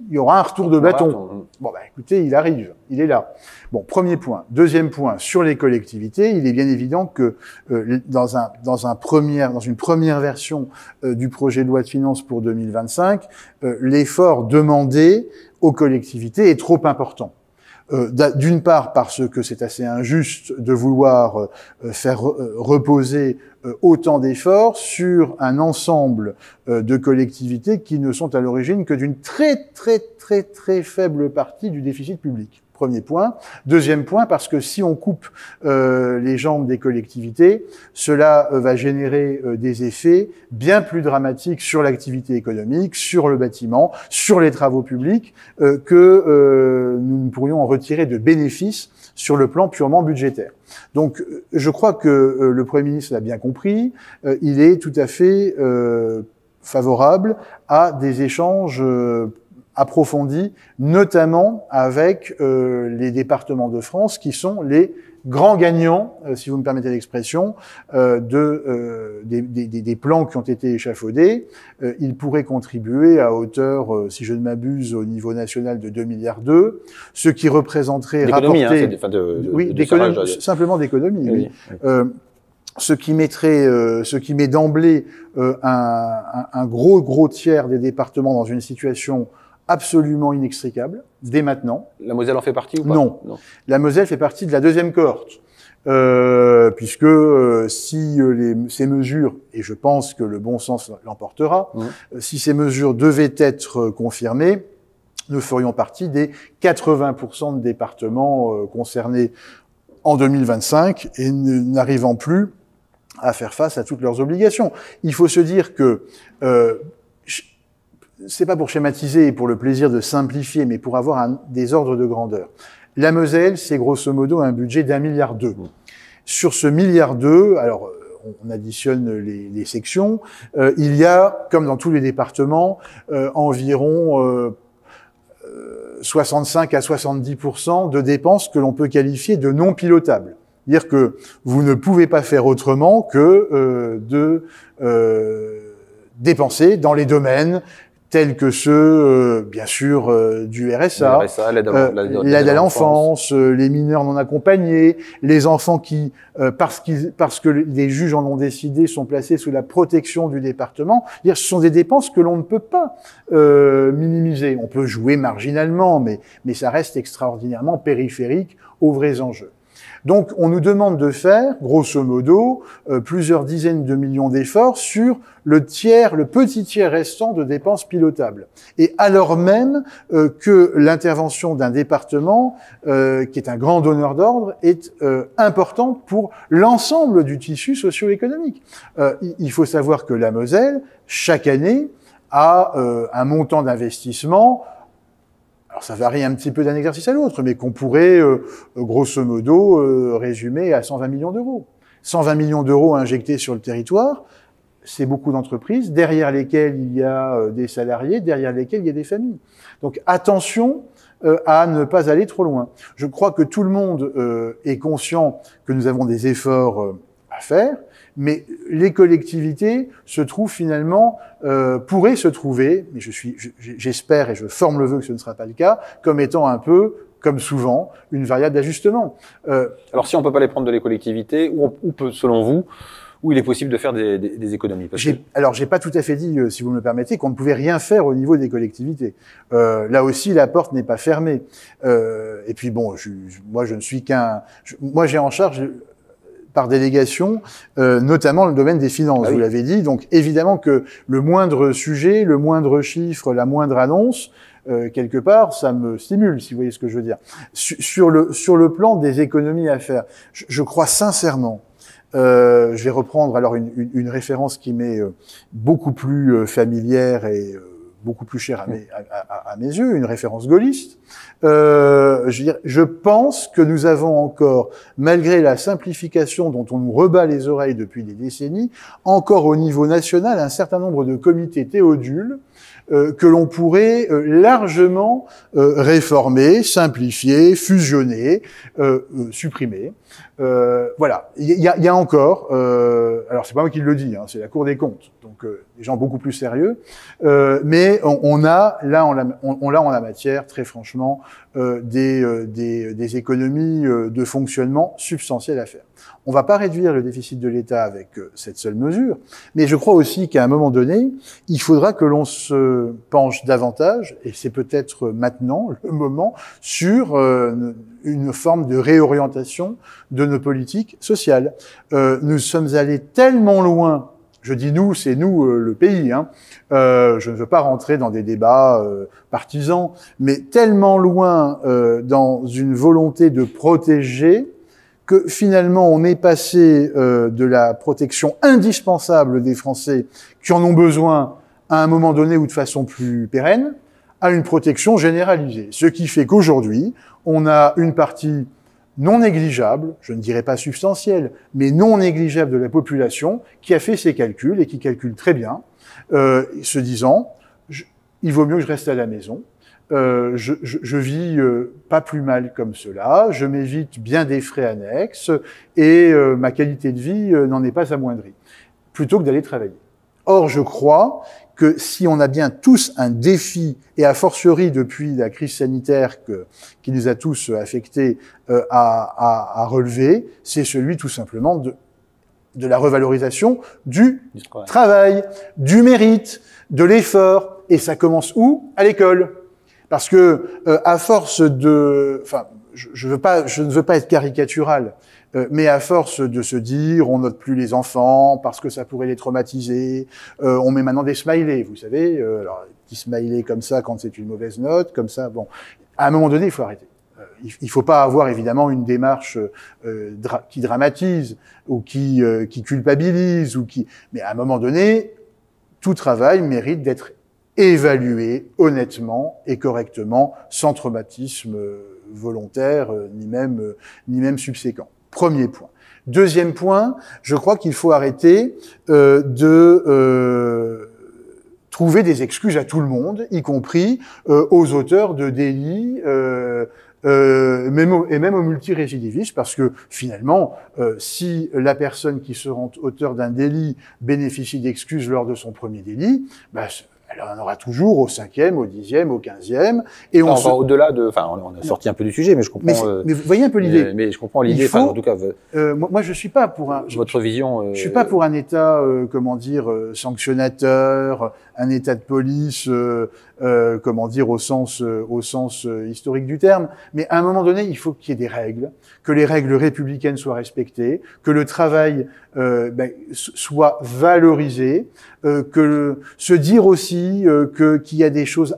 S2: il y aura un retour de bâton. Bon, bah écoutez, il arrive, il est là. Bon, premier point. Deuxième point, sur les collectivités, il est bien évident que dans une première version du projet de loi de finances pour 2025, l'effort demandé aux collectivités est trop important. D'une part parce que c'est assez injuste de vouloir faire reposer autant d'efforts sur un ensemble de collectivités qui ne sont à l'origine que d'une très faible partie du déficit public. Premier point. Deuxième point, parce que si on coupe les jambes des collectivités, cela va générer des effets bien plus dramatiques sur l'activité économique, sur le bâtiment, sur les travaux publics, que nous ne pourrions en retirer de bénéfices sur le plan purement budgétaire. Donc, je crois que le Premier ministre l'a bien compris. Il est tout à fait favorable à des échanges approfondis, notamment avec les départements de France qui sont les grands gagnants, si vous me permettez l'expression, des plans qui ont été échafaudés. Ils pourraient contribuer à hauteur, si je ne m'abuse, au niveau national de 2,2 milliards, ce qui représenterait rapporté... simplement d'économie, oui. Ce qui met d'emblée un gros tiers des départements dans une situation absolument inextricable, dès maintenant.
S1: La Moselle en fait partie ou pas?
S2: Non. La Moselle fait partie de la deuxième cohorte, puisque ces mesures, et je pense que le bon sens l'emportera, si ces mesures devaient être confirmées, nous ferions partie des 80% de départements concernés en 2025 et n'arrivant plus à faire face à toutes leurs obligations. Il faut se dire que c'est pas pour schématiser et pour le plaisir de simplifier, mais pour avoir des ordres de grandeur. La Moselle, c'est grosso modo un budget d'1,2 milliard. Sur ce 1,2 milliard, alors on additionne les sections, il y a, comme dans tous les départements, environ 65 à 70% de dépenses que l'on peut qualifier de non pilotables. C'est-à-dire que vous ne pouvez pas faire autrement que de dépenser dans les domaines tels que ceux, bien sûr, du RSA, l'aide à l'enfance, les mineurs non accompagnés, les enfants qui, parce que les juges en ont décidé, sont placés sous la protection du département. Ce sont des dépenses que l'on ne peut pas minimiser. On peut jouer marginalement, mais ça reste extraordinairement périphérique aux vrais enjeux. Donc, on nous demande de faire, grosso modo, plusieurs dizaines de millions d'efforts sur le petit tiers restant de dépenses pilotables. Et alors même que l'intervention d'un département, qui est un grand donneur d'ordre, est importante pour l'ensemble du tissu socio-économique. Il faut savoir que la Moselle, chaque année, a un montant d'investissement. Alors ça varie un petit peu d'un exercice à l'autre, mais qu'on pourrait, grosso modo, résumer à 120 millions d'euros. 120 millions d'euros injectés sur le territoire, c'est beaucoup d'entreprises, derrière lesquelles il y a des salariés, derrière lesquelles il y a des familles. Donc attention à ne pas aller trop loin. Je crois que tout le monde est conscient que nous avons des efforts à faire, mais les collectivités se trouvent finalement, pourraient se trouver, mais j'espère et je forme le vœu que ce ne sera pas le cas, comme étant un peu, comme souvent, une variable d'ajustement.
S1: Alors si on peut pas les prendre de les collectivités, où peut, selon vous, où il est possible de faire des économies?
S2: Alors j'ai pas tout à fait dit, si vous me le permettez, qu'on ne pouvait rien faire au niveau des collectivités. Là aussi, la porte n'est pas fermée. Et puis bon, moi je ne suis moi j'ai en charge par délégation, notamment le domaine des finances, vous l'avez dit. Donc évidemment que le moindre sujet, le moindre chiffre, la moindre annonce, quelque part, ça me stimule, si vous voyez ce que je veux dire. Sur le plan des économies à faire, je crois sincèrement, je vais reprendre alors une référence qui m'est beaucoup plus familière et beaucoup plus chère à mes yeux, une référence gaulliste. Je pense que nous avons encore, malgré la simplification dont on nous rebat les oreilles depuis des décennies, encore au niveau national un certain nombre de comités théodules que l'on pourrait largement réformer, simplifier, fusionner, supprimer. Voilà, il y a encore, alors c'est pas moi qui le dis, hein, c'est la Cour des comptes, donc des gens beaucoup plus sérieux, mais on a là en la matière, très franchement, des économies de fonctionnement substantielles à faire. On va pas réduire le déficit de l'État avec cette seule mesure, mais je crois aussi qu'à un moment donné, il faudra que l'on se penche davantage, et c'est peut-être maintenant le moment, sur une forme de réorientation de nos politiques sociales. Nous sommes allés tellement loin, je dis nous, c'est nous le pays, hein. Je ne veux pas rentrer dans des débats partisans, mais tellement loin dans une volonté de protéger que finalement on est passé de la protection indispensable des Français qui en ont besoin à un moment donné ou de façon plus pérenne, à une protection généralisée. Ce qui fait qu'aujourd'hui, on a une partie non négligeable, je ne dirais pas substantielle, mais non négligeable de la population qui a fait ses calculs et qui calcule très bien, se disant il vaut mieux que je reste à la maison. Je vis pas plus mal comme cela, je m'évite bien des frais annexes et ma qualité de vie n'en est pas amoindrie, plutôt que d'aller travailler. Or, je crois que si on a bien tous un défi, et a fortiori depuis la crise sanitaire qui nous a tous affectés à relever, c'est celui tout simplement de la revalorisation du travail, du mérite, de l'effort, et ça commence où? À l'école. Parce que à force de, enfin, je ne veux pas être caricatural, mais à force de se dire on note plus les enfants parce que ça pourrait les traumatiser, on met maintenant des smileys, vous savez, alors des smileys comme ça quand c'est une mauvaise note, comme ça, bon, à un moment donné il faut arrêter. Il faut pas avoir évidemment une démarche qui dramatise ou qui culpabilise ou mais à un moment donné, tout travail mérite d'être évalué honnêtement et correctement, sans traumatisme volontaire ni même subséquent. Premier point. Deuxième point, je crois qu'il faut arrêter de trouver des excuses à tout le monde, y compris aux auteurs de délits et même aux multirécidivistes, parce que finalement, si la personne qui se rend auteur d'un délit bénéficie d'excuses lors de son premier délit, bah, elle en aura toujours au 5e, au 10e, au 15e. Et on
S1: va au-delà de, enfin, on a sorti un peu du sujet, mais je comprends.
S2: Mais vous voyez un peu l'idée.
S1: Mais je comprends l'idée. Enfin, en tout cas,
S2: moi, je suis pas pour un.
S1: Votre vision.
S2: Je suis pas pour un État, comment dire, sanctionnateur, un État de police, comment dire, au sens historique du terme. Mais à un moment donné, il faut qu'il y ait des règles, que les règles républicaines soient respectées, que le travail soit valorisé, se dire aussi qu'il y a des choses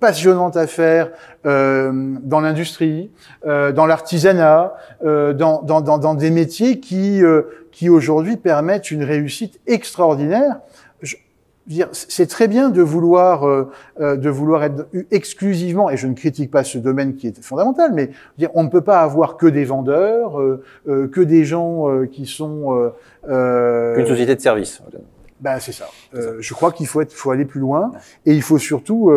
S2: passionnantes à faire dans l'industrie, dans l'artisanat, dans des métiers qui aujourd'hui permettent une réussite extraordinaire. C'est très bien de vouloir être exclusivement, et je ne critique pas ce domaine qui est fondamental, mais on ne peut pas avoir que des vendeurs, que des gens qui sont
S1: une société de service.
S2: Ben c'est ça. Je crois qu'il faut aller plus loin, et il faut surtout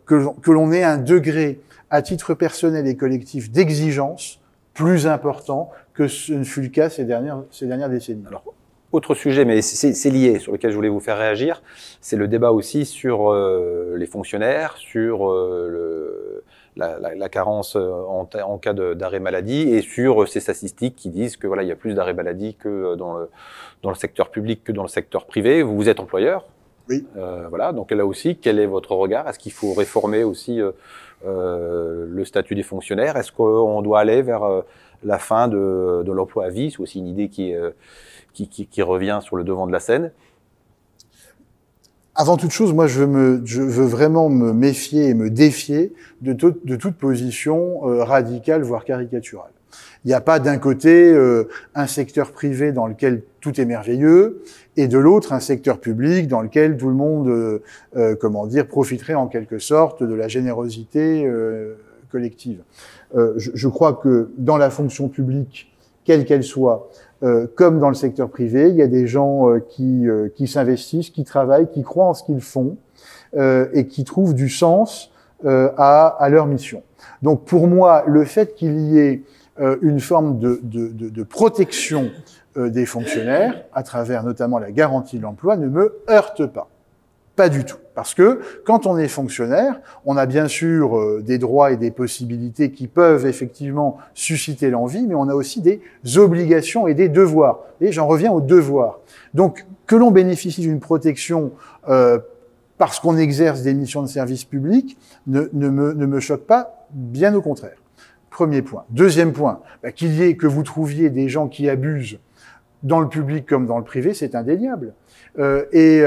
S2: que l'on ait un degré à titre personnel et collectif d'exigence plus important que ce ne fut le cas ces dernières décennies.
S1: Alors, autre sujet, mais c'est lié, sur lequel je voulais vous faire réagir, c'est le débat aussi sur les fonctionnaires, sur la carence en cas d'arrêt maladie, et sur ces statistiques qui disent que voilà, il y a plus d'arrêt maladie que dans le secteur public que dans le secteur privé. Vous êtes employeur.
S2: Oui.
S1: Voilà. Donc là aussi, quel est votre regard? Est-ce qu'il faut réformer aussi le statut des fonctionnaires? Est-ce qu'on doit aller vers la fin de l'emploi à vie? C'est aussi une idée qui revient sur le devant de la scène.
S2: Avant toute chose, moi, je veux vraiment me méfier et me défier de toute position radicale, voire caricaturale. Il n'y a pas d'un côté un secteur privé dans lequel tout est merveilleux, et de l'autre un secteur public dans lequel tout le monde, profiterait en quelque sorte de la générosité collective. Je crois que dans la fonction publique, quelle qu'elle soit, comme dans le secteur privé, il y a des gens qui s'investissent, qui travaillent, qui croient en ce qu'ils font et qui trouvent du sens à leur mission. Donc pour moi, le fait qu'il y ait une forme de protection des fonctionnaires, à travers notamment la garantie de l'emploi, ne me heurte pas. Pas du tout. Parce que quand on est fonctionnaire, on a bien sûr des droits et des possibilités qui peuvent effectivement susciter l'envie, mais on a aussi des obligations et des devoirs. Et j'en reviens aux devoirs. Donc, que l'on bénéficie d'une protection parce qu'on exerce des missions de service public ne me choque pas, bien au contraire. Premier point. Deuxième point, que vous trouviez des gens qui abusent dans le public comme dans le privé, c'est indéniable. Et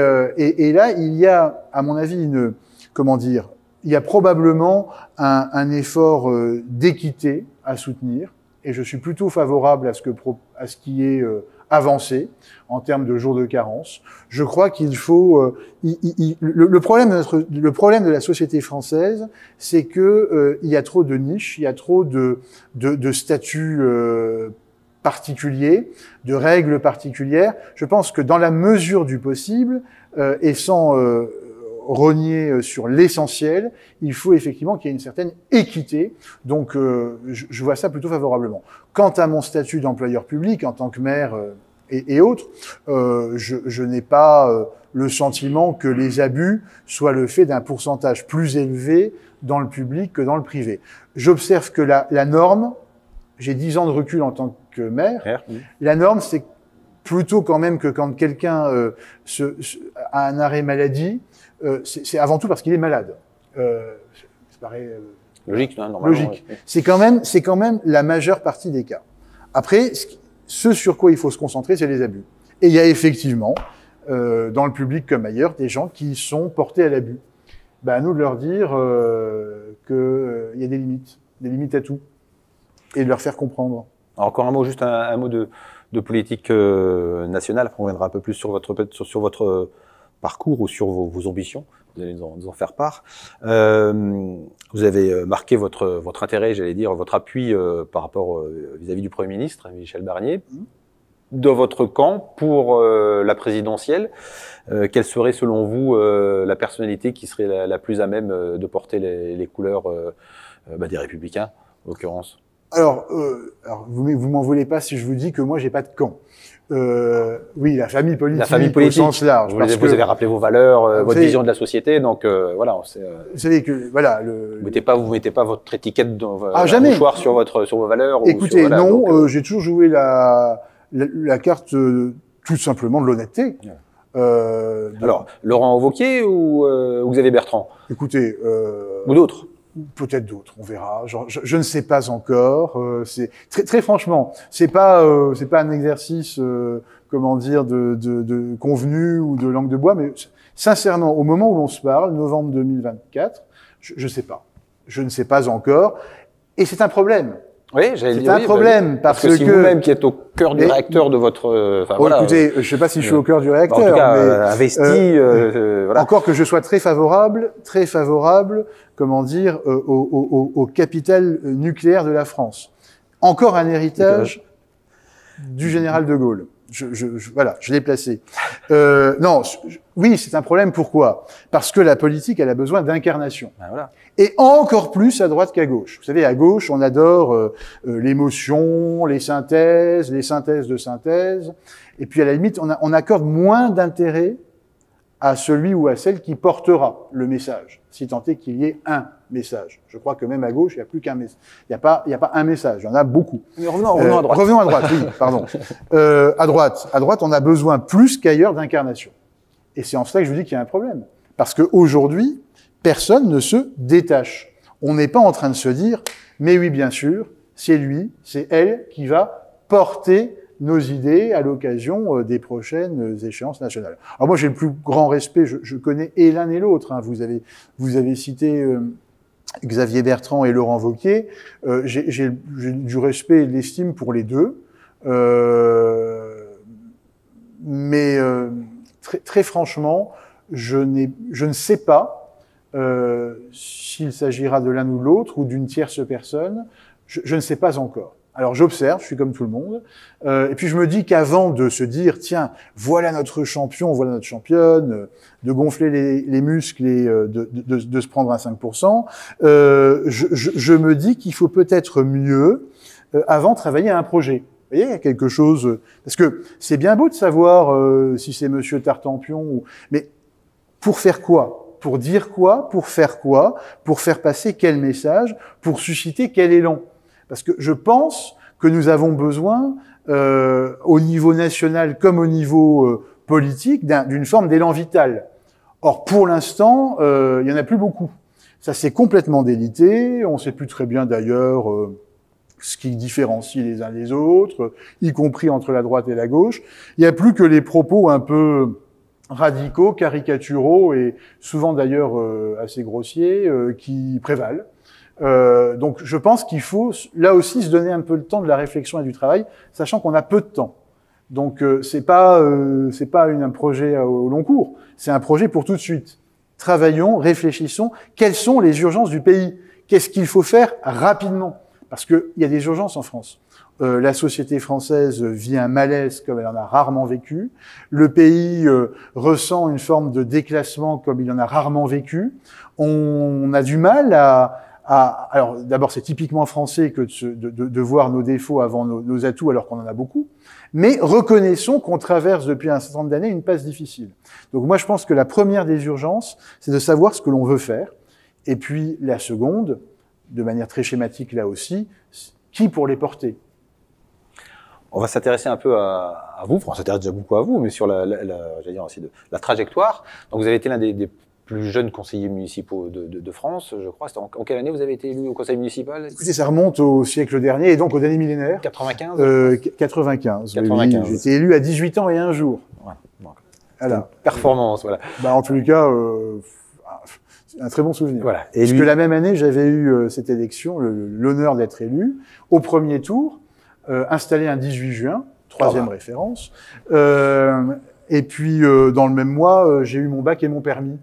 S2: là, il y a, à mon avis, il y a probablement un effort d'équité à soutenir, et je suis plutôt favorable à ce qui est avancé en termes de jours de carence. Je crois qu'il faut le problème de la société française, c'est que il y a trop de niches, il y a trop de statuts particuliers, de règles particulières. Je pense que dans la mesure du possible et sans rogner sur l'essentiel, il faut effectivement qu'il y ait une certaine équité. Donc, je vois ça plutôt favorablement. Quant à mon statut d'employeur public en tant que maire et autres, je n'ai pas le sentiment que les abus soient le fait d'un pourcentage plus élevé dans le public que dans le privé. J'observe que la norme, j'ai 10 ans de recul en tant que maire, la norme, c'est plutôt quand même que quand quelqu'un a un arrêt maladie, c'est avant tout parce qu'il est malade. Ça paraît
S1: logique, hein, normalement.
S2: Logique. Ouais. C'est quand même la majeure partie des cas. Après, ce sur quoi il faut se concentrer, c'est les abus. Et il y a effectivement, dans le public comme ailleurs, des gens qui sont portés à l'abus. À nous de leur dire qu'il y a des limites à tout, et de leur faire comprendre.
S1: Alors encore un mot, juste un mot de politique nationale. Après, on reviendra un peu plus sur votre parcours ou sur vos ambitions. Vous allez nous en faire part. Vous avez marqué votre intérêt, j'allais dire, votre appui par rapport vis-à-vis du Premier ministre, Michel Barnier, dans votre camp pour la présidentielle. Quelle serait, selon vous, la personnalité qui serait la plus à même de porter les couleurs des Républicains, en l'occurrence?
S2: Alors vous m'en voulez pas si je vous dis que moi j'ai pas de camp. Oui, la famille politique au sens large.
S1: Vous avez rappelé vos valeurs, votre vision de la société, donc voilà.
S2: Vous savez que voilà.
S1: Vous mettez pas votre étiquette dans
S2: jamais.
S1: mouchoir sur vos valeurs.
S2: Écoutez, j'ai toujours joué la carte tout simplement de l'honnêteté.
S1: Alors, Laurent Wauquiez ou Xavier Bertrand?
S2: Écoutez,
S1: ou d'autres.
S2: Peut-être d'autres, on verra. Je ne sais pas encore. C'est très franchement, c'est pas un exercice, comment dire, de convenu ou de langue de bois, mais sincèrement, au moment où l'on se parle, novembre 2024, je sais pas. Je ne sais pas encore, et c'est un problème.
S1: Oui, j'allais dire.
S2: C'est un problème parce que
S1: si vous-même qui êtes au cœur du réacteur de votre.
S2: Écoutez, je sais pas si je suis au cœur du réacteur,
S1: en tout cas, investi.
S2: Voilà. Encore que je sois très favorable, comment dire, au capital nucléaire de la France. Encore un héritage du général de Gaulle. Voilà, je l'ai placé. Oui, c'est un problème. Pourquoi? Parce que la politique, elle a besoin d'incarnation.
S1: Voilà.
S2: Et encore plus à droite qu'à gauche. Vous savez, à gauche, on adore l'émotion, les synthèses de synthèse. Et puis, à la limite, on accorde moins d'intérêt à celui ou à celle qui portera le message, si tant est qu'il y ait un message. Je crois que même à gauche, il n'y a plus qu'un message. Il n'y a pas un message, il y en a beaucoup.
S1: Mais revenons à droite.
S2: Revenons à droite, oui, pardon. À droite, on a besoin plus qu'ailleurs d'incarnation. Et c'est en cela que je vous dis qu'il y a un problème. Parce qu'aujourd'hui, personne ne se détache. On n'est pas en train de se dire, mais oui, bien sûr, c'est lui, c'est elle qui va porter nos idées à l'occasion des prochaines échéances nationales. Alors moi, j'ai le plus grand respect, je connais et l'un et l'autre. Hein. Vous avez cité Xavier Bertrand et Laurent Wauquiez. J'ai du respect et de l'estime pour les deux. Mais très franchement, je ne sais pas s'il s'agira de l'un ou de l'autre ou d'une tierce personne. Je ne sais pas encore. Alors j'observe, je suis comme tout le monde, et puis je me dis qu'avant de se dire tiens, voilà notre champion, voilà notre championne, de gonfler les muscles et de se prendre un 5%, je me dis qu'il faut peut-être mieux avant travailler à un projet. Vous voyez, il y a quelque chose... Parce que c'est bien beau de savoir si c'est Monsieur Tartampion, mais pour faire quoi? Pour dire quoi? Pour faire quoi? Pour faire passer quel message? Pour susciter quel élan? Parce que je pense que nous avons besoin, au niveau national comme au niveau politique, d'une forme d'élan vital. Or, pour l'instant, il y en a plus beaucoup. Ça s'est complètement délité. On ne sait plus très bien d'ailleurs ce qui différencie les uns des autres, y compris entre la droite et la gauche. Il n'y a plus que les propos un peu radicaux, caricaturaux et souvent d'ailleurs assez grossiers qui prévalent. Donc je pense qu'il faut là aussi se donner un peu le temps de la réflexion et du travail, sachant qu'on a peu de temps. Donc c'est pas un projet au long cours, c'est un projet pour tout de suite. Travaillons, réfléchissons. Quelles sont les urgences du pays? Qu'est-ce qu'il faut faire rapidement? Parce qu'il y a des urgences en France. La société française vit un malaise comme elle en a rarement vécu. Le pays ressent une forme de déclassement comme il en a rarement vécu. On a du mal alors d'abord c'est typiquement français que de voir nos défauts avant nos atouts alors qu'on en a beaucoup. Mais reconnaissons qu'on traverse depuis un certain nombre d'années une passe difficile. Donc moi je pense que la première des urgences, c'est de savoir ce que l'on veut faire. Et puis la seconde, de manière très schématique là aussi, qui pour les porter?
S1: On va s'intéresser un peu à vous, on s'intéresse déjà beaucoup à vous, mais sur j'allais dire aussi la trajectoire. Donc vous avez été l'un des plus jeunes conseillers municipaux de France, je crois. En quelle année vous avez été élu au conseil municipal?
S2: Écoutez, ça remonte au siècle dernier et donc au dernier millénaire.
S1: 95
S2: 95.
S1: 95.
S2: Oui, j'ai été élu à 18 ans et un jour.
S1: Ouais, donc,
S2: voilà.
S1: Performance, voilà.
S2: Bah, en tous les cas, un très bon souvenir.
S1: Voilà.
S2: Et parce que la même année, j'avais eu cette élection, l'honneur d'être élu au premier tour, installé un 18 juin, troisième référence. Et puis, dans le même mois, j'ai eu mon bac et mon permis.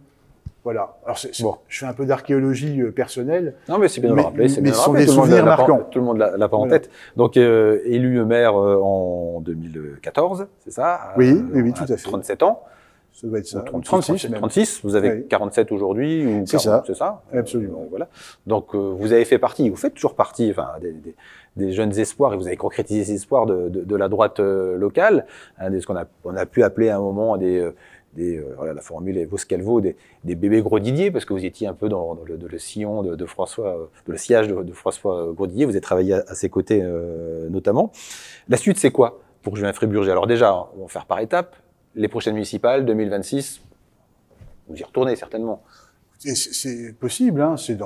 S2: Voilà. Alors, bon. Je fais un peu d'archéologie personnelle.
S1: Non, mais c'est bien de le rappeler.
S2: Mais ce sont des souvenirs marquants.
S1: Tout le monde l'a pas en tête. Donc, élu maire en 2014, c'est ça?
S2: Oui, tout à fait.
S1: 37 ans.
S2: Ça doit être ça.
S1: 36 même. 36. Vous avez 47 aujourd'hui.
S2: C'est ça.
S1: C'est ça.
S2: Absolument.
S1: Voilà. Donc, vous avez fait partie, vous faites toujours partie, enfin, des jeunes espoirs, et vous avez concrétisé ces espoirs de la droite locale, de ce qu'on a pu appeler à un moment voilà, la formule vaut ce qu'elle vaut, des bébés Grosdidier, parce que vous étiez un peu dans le sillon de François, le sillage de François Grosdidier, vous avez travaillé à ses côtés notamment. La suite, c'est quoi pour Julien Fréburger? Alors déjà, on va faire par étapes. Les prochaines municipales, 2026, vous y retournez certainement.
S2: C'est possible, hein, c'est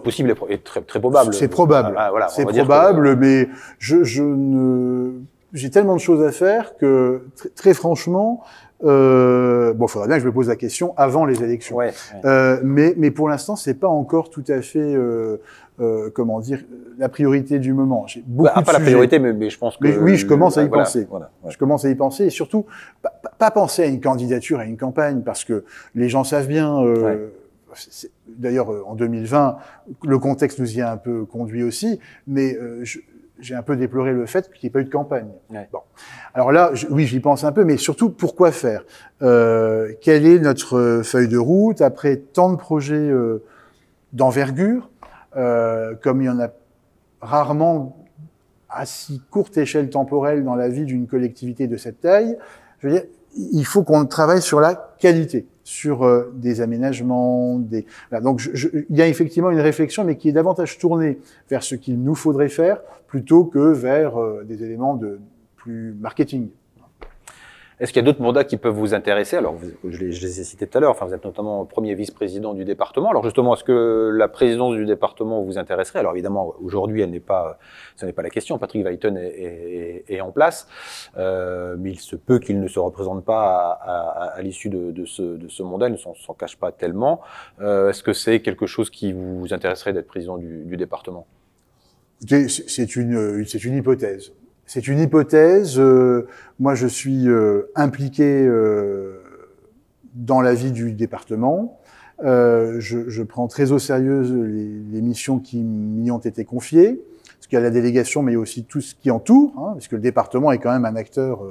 S1: possible et très, très probable.
S2: C'est probable.
S1: Voilà,
S2: c'est probable, mais j'ai tellement de choses à faire que, très franchement, faudra bien que je me pose la question avant les élections.
S1: Ouais.
S2: Mais pour l'instant, c'est pas encore tout à fait, comment dire, la priorité du moment. J'ai beaucoup de
S1: pas la priorité, mais je pense que.
S2: Mais oui, je commence à y penser.
S1: Voilà.
S2: Je commence à y penser et surtout pas penser à une candidature, à une campagne, parce que les gens savent bien. D'ailleurs, en 2020, le contexte nous y a un peu conduit aussi, mais j'ai un peu déploré le fait qu'il n'y ait pas eu de campagne.
S1: Ouais.
S2: Bon. Alors là, oui, j'y pense un peu, mais surtout, pourquoi faire? Quelle est notre feuille de route après tant de projets d'envergure, comme il y en a rarement à si courte échelle temporelle dans la vie d'une collectivité de cette taille? Je veux dire, il faut qu'on travaille sur la qualité, sur des aménagements, Voilà. Donc il y a effectivement une réflexion, mais qui est davantage tournée vers ce qu'il nous faudrait faire, plutôt que vers des éléments de plus marketing.
S1: Est-ce qu'il y a d'autres mandats qui peuvent vous intéresser? Alors, je les ai cités tout à l'heure. Enfin, vous êtes notamment premier vice-président du département. Alors, justement, est-ce que la présidence du département vous intéresserait? Alors, évidemment, aujourd'hui, ce n'est pas la question. Patrick Weiten est en place, mais il se peut qu'il ne se représente pas à l'issue de ce mandat. Il ne s'en cache pas tellement. Est-ce que c'est quelque chose qui vous intéresserait d'être président du département?
S2: Écoutez, c'est une hypothèse. C'est une hypothèse. Moi, je suis impliqué dans la vie du département. Je prends très au sérieux les missions qui m'y ont été confiées, parce qu'il y a la délégation, mais il y a aussi tout ce qui entoure, hein, parce que le département est quand même un acteur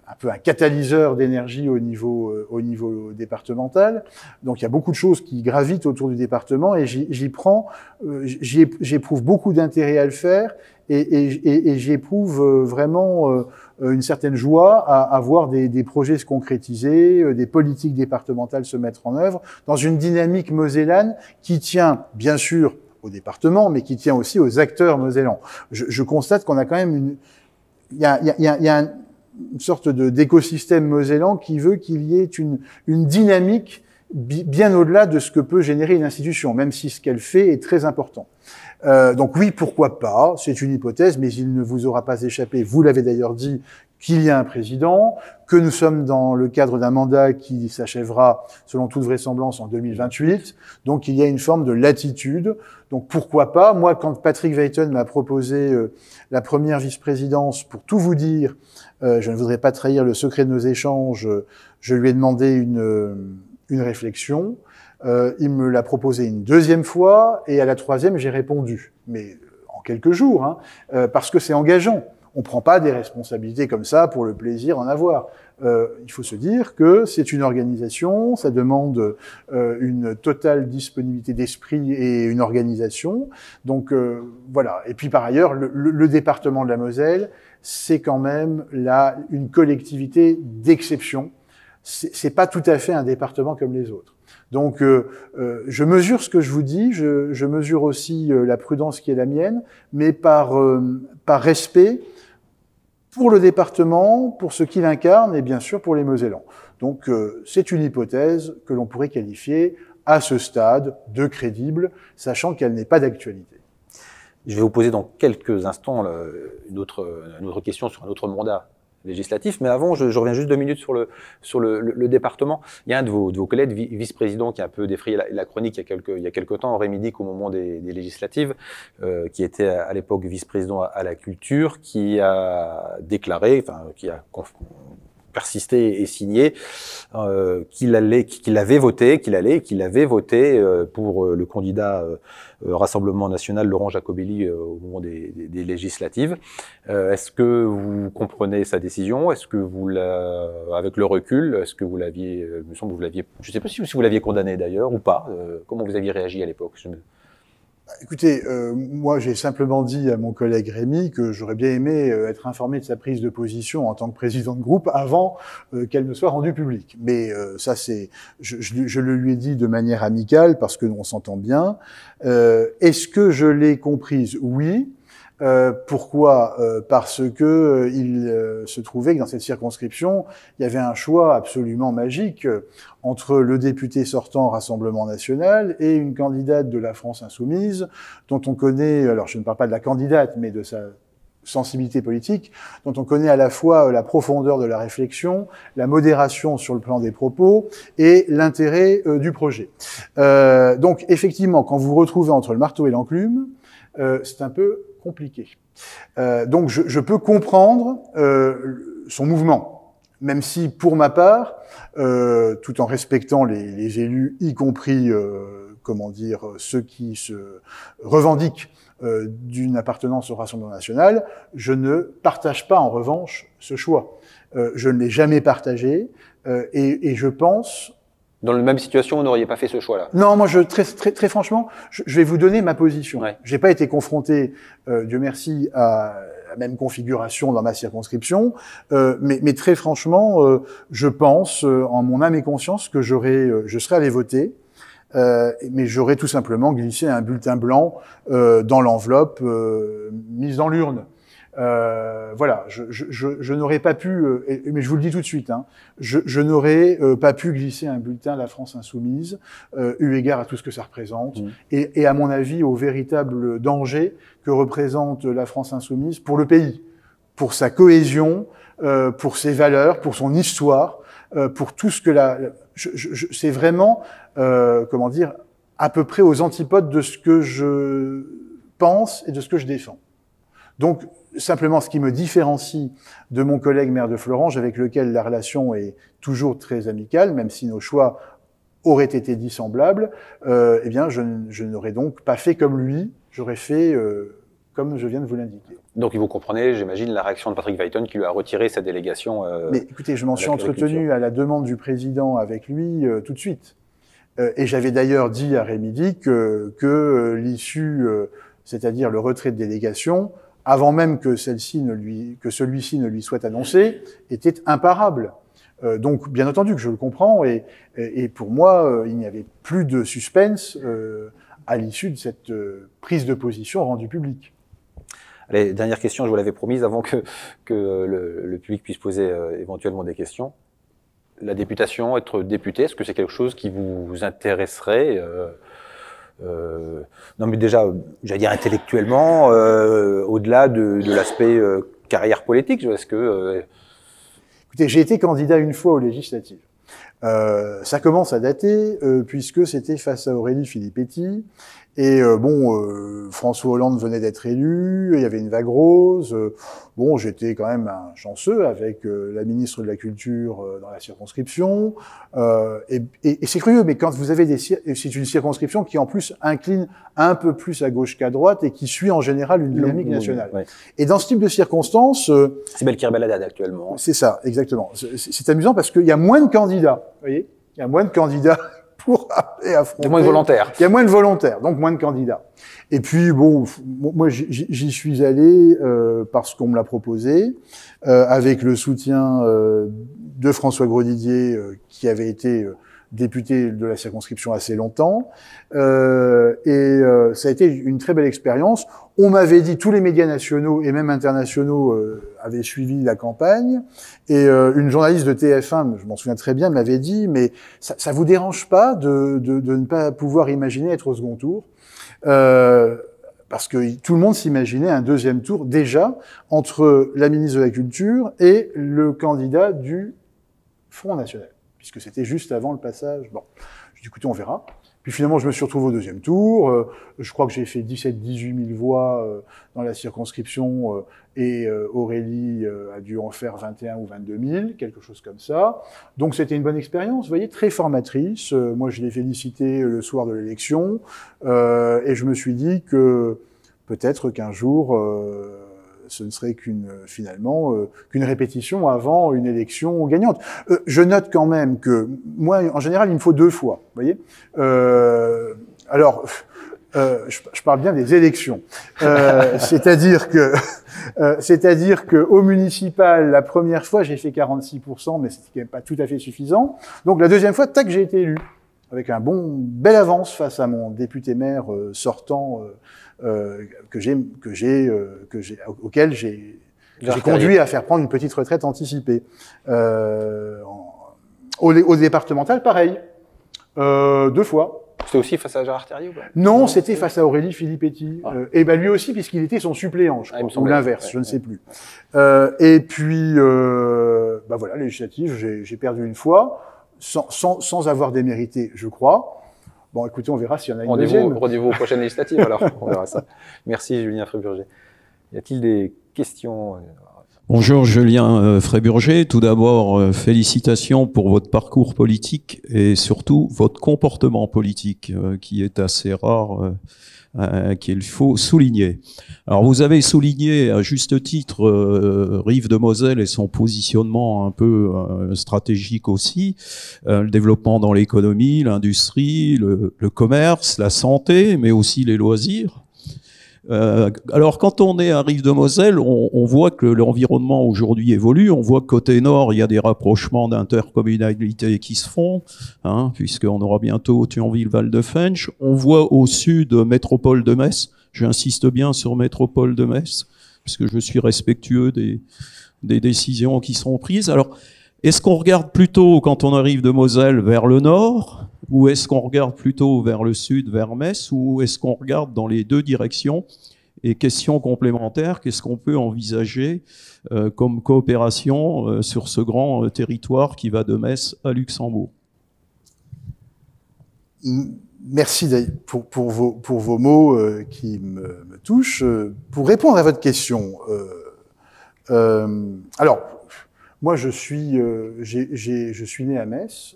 S2: un peu un catalyseur d'énergie au niveau départemental. Donc il y a beaucoup de choses qui gravitent autour du département et j'éprouve beaucoup d'intérêt à le faire et j'éprouve vraiment une certaine joie à voir des projets se concrétiser, des politiques départementales se mettre en œuvre dans une dynamique mosellane qui tient bien sûr au département, mais qui tient aussi aux acteurs mosellans. Je constate qu'on a quand même il y a une sorte d'écosystème mosellan qui veut qu'il y ait une dynamique bien au-delà de ce que peut générer une institution, même si ce qu'elle fait est très important. Donc oui, pourquoi pas, c'est une hypothèse, mais il ne vous aura pas échappé, vous l'avez d'ailleurs dit, qu'il y a un président, que nous sommes dans le cadre d'un mandat qui s'achèvera, selon toute vraisemblance, en 2028. Donc il y a une forme de latitude. Donc pourquoi pas? Moi, quand Patrick Veyten m'a proposé la première vice-présidence, pour tout vous dire, je ne voudrais pas trahir le secret de nos échanges, je lui ai demandé une réflexion. Il me l'a proposé une deuxième fois, et à la troisième, j'ai répondu. Mais en quelques jours, hein, parce que c'est engageant. On prend pas des responsabilités comme ça pour le plaisir d'en avoir. Il faut se dire que c'est une organisation, ça demande une totale disponibilité d'esprit et une organisation. Donc voilà. Et puis par ailleurs, le département de la Moselle, c'est quand même là une collectivité d'exception. C'est pas tout à fait un département comme les autres. Donc, je mesure ce que je vous dis, je mesure aussi la prudence qui est la mienne, mais par respect pour le département, pour ce qu'il incarne et bien sûr pour les Mosellans. Donc, c'est une hypothèse que l'on pourrait qualifier à ce stade de crédible, sachant qu'elle n'est pas d'actualité.
S1: Je vais vous poser dans quelques instants une autre question sur un autre mandat législatif, mais avant, je reviens juste 2 minutes sur le département. Il y a un de vos collègues, vice-président, qui a un peu défrayé la chronique il y a quelques temps, Rémi Dick, au moment des législatives, qui était à l'époque vice-président à la culture, qui a déclaré, enfin, qui a persisté et signé qu'il avait voté pour le candidat Rassemblement National Laurent Jacobelli au moment des législatives. Est-ce que vous comprenez sa décision? Est-ce que avec le recul, est-ce que vous l'aviez, me semble que vous l'aviez, je ne sais pas si vous l'aviez condamné d'ailleurs ou pas. Comment vous aviez réagi à l'époque?
S2: Écoutez, moi j'ai simplement dit à mon collègue Rémi que j'aurais bien aimé être informé de sa prise de position en tant que président de groupe avant qu'elle ne soit rendue publique. Mais ça c'est, je le lui ai dit de manière amicale parce que on s'entend bien. Est-ce que je l'ai comprise? Oui. Pourquoi? Parce que il se trouvait que dans cette circonscription, il y avait un choix absolument magique entre le député sortant Rassemblement National et une candidate de la France Insoumise, dont on connaît, alors je ne parle pas de la candidate, mais de sa sensibilité politique, dont on connaît à la fois la profondeur de la réflexion, la modération sur le plan des propos et l'intérêt du projet. Donc effectivement, quand vous vous retrouvez entre le marteau et l'enclume, c'est un peu compliqué. Donc je peux comprendre son mouvement, même si pour ma part, tout en respectant les élus, y compris comment dire ceux qui se revendiquent d'une appartenance au Rassemblement National, je ne partage pas en revanche ce choix. Je ne l'ai jamais partagé et je pense.
S1: Dans la même situation, vous n'auriez pas fait ce choix-là?
S2: Non, moi, très franchement, je vais vous donner ma position. Ouais. J'ai pas été confronté, Dieu merci, à la même configuration dans ma circonscription, mais très franchement, je pense, en mon âme et conscience, que je serais allé voter, mais j'aurais tout simplement glissé un bulletin blanc dans l'enveloppe mise dans l'urne. Voilà, je n'aurais pas pu, mais je vous le dis tout de suite, hein, je n'aurais pas pu glisser un bulletin à la France Insoumise, eu égard à tout ce que ça représente, et à mon avis au véritable danger que représente la France Insoumise pour le pays, pour sa cohésion, pour ses valeurs, pour son histoire, pour tout ce que c'est vraiment, comment dire, à peu près aux antipodes de ce que je pense et de ce que je défends. Donc, simplement, ce qui me différencie de mon collègue maire de Florence, avec lequel la relation est toujours très amicale, même si nos choix auraient été dissemblables, eh bien, je n'aurais donc pas fait comme lui, j'aurais fait comme je viens de vous l'indiquer.
S1: Donc vous comprenez, j'imagine, la réaction de Patrick Veyton qui lui a retiré sa délégation.
S2: Mais écoutez, je m'en suis entretenu à la demande du président avec lui tout de suite. Et j'avais d'ailleurs dit à Rémi Dick que l'issue, c'est-à-dire le retrait de délégation, avant même que celui-ci ne lui soit annoncé, était imparable. Donc, bien entendu que je le comprends, et pour moi, il n'y avait plus de suspense à l'issue de cette prise de position rendue publique.
S1: Allez, dernière question, je vous l'avais promise, avant que le public puisse poser éventuellement des questions. La députation, être député, est-ce que c'est quelque chose qui vous intéresserait non, mais déjà, j'allais dire intellectuellement, au-delà de l'aspect carrière politique, est-ce que...
S2: Écoutez, j'ai été candidat une fois aux législatives. Ça commence à dater, puisque c'était face à Aurélie Filippetti. Et François Hollande venait d'être élu, il y avait une vague rose. J'étais quand même un chanceux avec la ministre de la Culture dans la circonscription. Et c'est curieux, mais quand vous avez c'est une circonscription qui en plus incline un peu plus à gauche qu'à droite et qui suit en général une dynamique nationale. Ouais. Et dans ce type de circonstances,
S1: c'est Belkir Belhaddad actuellement.
S2: C'est ça, exactement. C'est amusant parce qu'il y a moins de candidats. Vous voyez, il y a moins de candidats pour aller affronter.
S1: Il y a moins de volontaires.
S2: Il y a moins de volontaires, donc moins de candidats. Et puis moi j'y suis allé parce qu'on me l'a proposé, avec le soutien de François Grosdidier, qui avait été député de la circonscription assez longtemps, ça a été une très belle expérience. On m'avait dit, tous les médias nationaux et même internationaux avaient suivi la campagne, et une journaliste de TF1, je m'en souviens très bien, m'avait dit, mais ça vous dérange pas de ne pas pouvoir imaginer être au second tour, parce que tout le monde s'imaginait un deuxième tour déjà entre la ministre de la Culture et le candidat du Front National, puisque c'était juste avant le passage. Bon, je dis, écoutez, on verra. Puis finalement, je me suis retrouvé au deuxième tour. Je crois que j'ai fait 17-18 000 voix dans la circonscription, et Aurélie a dû en faire 21 ou 22 000, quelque chose comme ça. Donc c'était une bonne expérience, vous voyez, très formatrice. Moi, je l'ai félicité le soir de l'élection, et je me suis dit que peut-être qu'un jour, ce ne serait qu'une répétition avant une élection gagnante. Je note quand même que moi, en général, il me faut 2 fois. Vous voyez. Je parle bien des élections. C'est-à-dire que au municipal, la première fois, j'ai fait 46%, mais c'était quand même pas tout à fait suffisant. Donc la deuxième fois, tac, j'ai été élu avec belle avance face à mon député-maire sortant. Auquel j'ai conduit à faire prendre une petite retraite anticipée. Au départemental, pareil. 2 fois.
S1: C'était aussi face à Gérard Terrier ou pas?
S2: Non, c'était face à Aurélie Filippetti. Et lui aussi, puisqu'il était son suppléant, je crois, ou l'inverse, je ne sais plus. Et puis, voilà, législative, j'ai perdu une fois, sans avoir démérité, je crois. Bon, écoutez, on verra s'il y en a une deuxième.
S1: Rendez-vous aux prochaines législatives, alors. On verra ça. Merci, Julien Fréburger. Y a-t-il des questions?
S3: Bonjour, Julien Fréburger. Tout d'abord, félicitations pour votre parcours politique et surtout votre comportement politique, qui est assez rare, qu'il faut souligner. Alors, vous avez souligné à juste titre Rive de Moselle et son positionnement un peu stratégique aussi, le développement dans l'économie, l'industrie, le commerce, la santé, mais aussi les loisirs. Alors, quand on est à Rive de Moselle, on voit que l'environnement aujourd'hui évolue. On voit que côté nord, il y a des rapprochements d'intercommunalités qui se font, puisqu'on aura bientôt Thionville-Val-de-Fensch. On voit au sud Métropole de Metz. J'insiste bien sur Métropole de Metz, puisque je suis respectueux des décisions qui sont prises. Alors, est-ce qu'on regarde plutôt, quand on arrive de Moselle, vers le nord, ou est-ce qu'on regarde plutôt vers le sud, vers Metz, ou est-ce qu'on regarde dans les deux directions? Et question complémentaire, qu'est-ce qu'on peut envisager comme coopération sur ce grand territoire qui va de Metz à Luxembourg?
S2: Merci pour vos mots qui me touchent. Pour répondre à votre question, alors, moi, je suis né à Metz,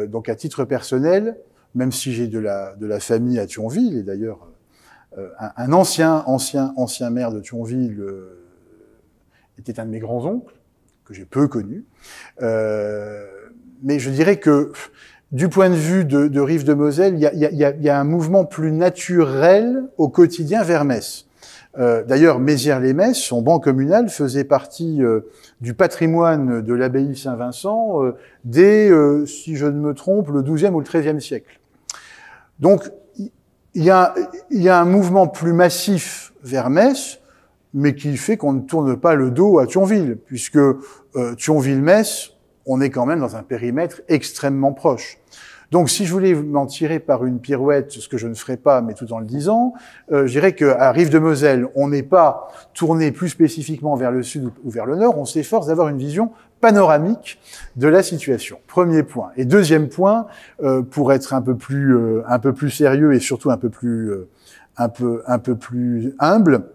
S2: donc à titre personnel, même si j'ai de la famille à Thionville, et d'ailleurs, un ancien maire de Thionville était un de mes grands-oncles, que j'ai peu connu. Mais je dirais que, du point de vue de Rive de Moselle, il y a un mouvement plus naturel au quotidien vers Metz. D'ailleurs, Mézières-les-Metz, son ban communal, faisait partie du patrimoine de l'abbaye Saint-Vincent dès, si je ne me trompe, le XIIe ou le XIIIe siècle. Donc, il y a un mouvement plus massif vers Metz, mais qui fait qu'on ne tourne pas le dos à Thionville, puisque Thionville-Metz, on est quand même dans un périmètre extrêmement proche. Donc, si je voulais m'en tirer par une pirouette, ce que je ne ferai pas, mais tout en le disant, je dirais qu'à Rive de Moselle, on n'est pas tourné plus spécifiquement vers le sud ou vers le nord, on s'efforce d'avoir une vision panoramique de la situation. Premier point. Et deuxième point, pour être un peu plus sérieux et surtout un peu plus humble,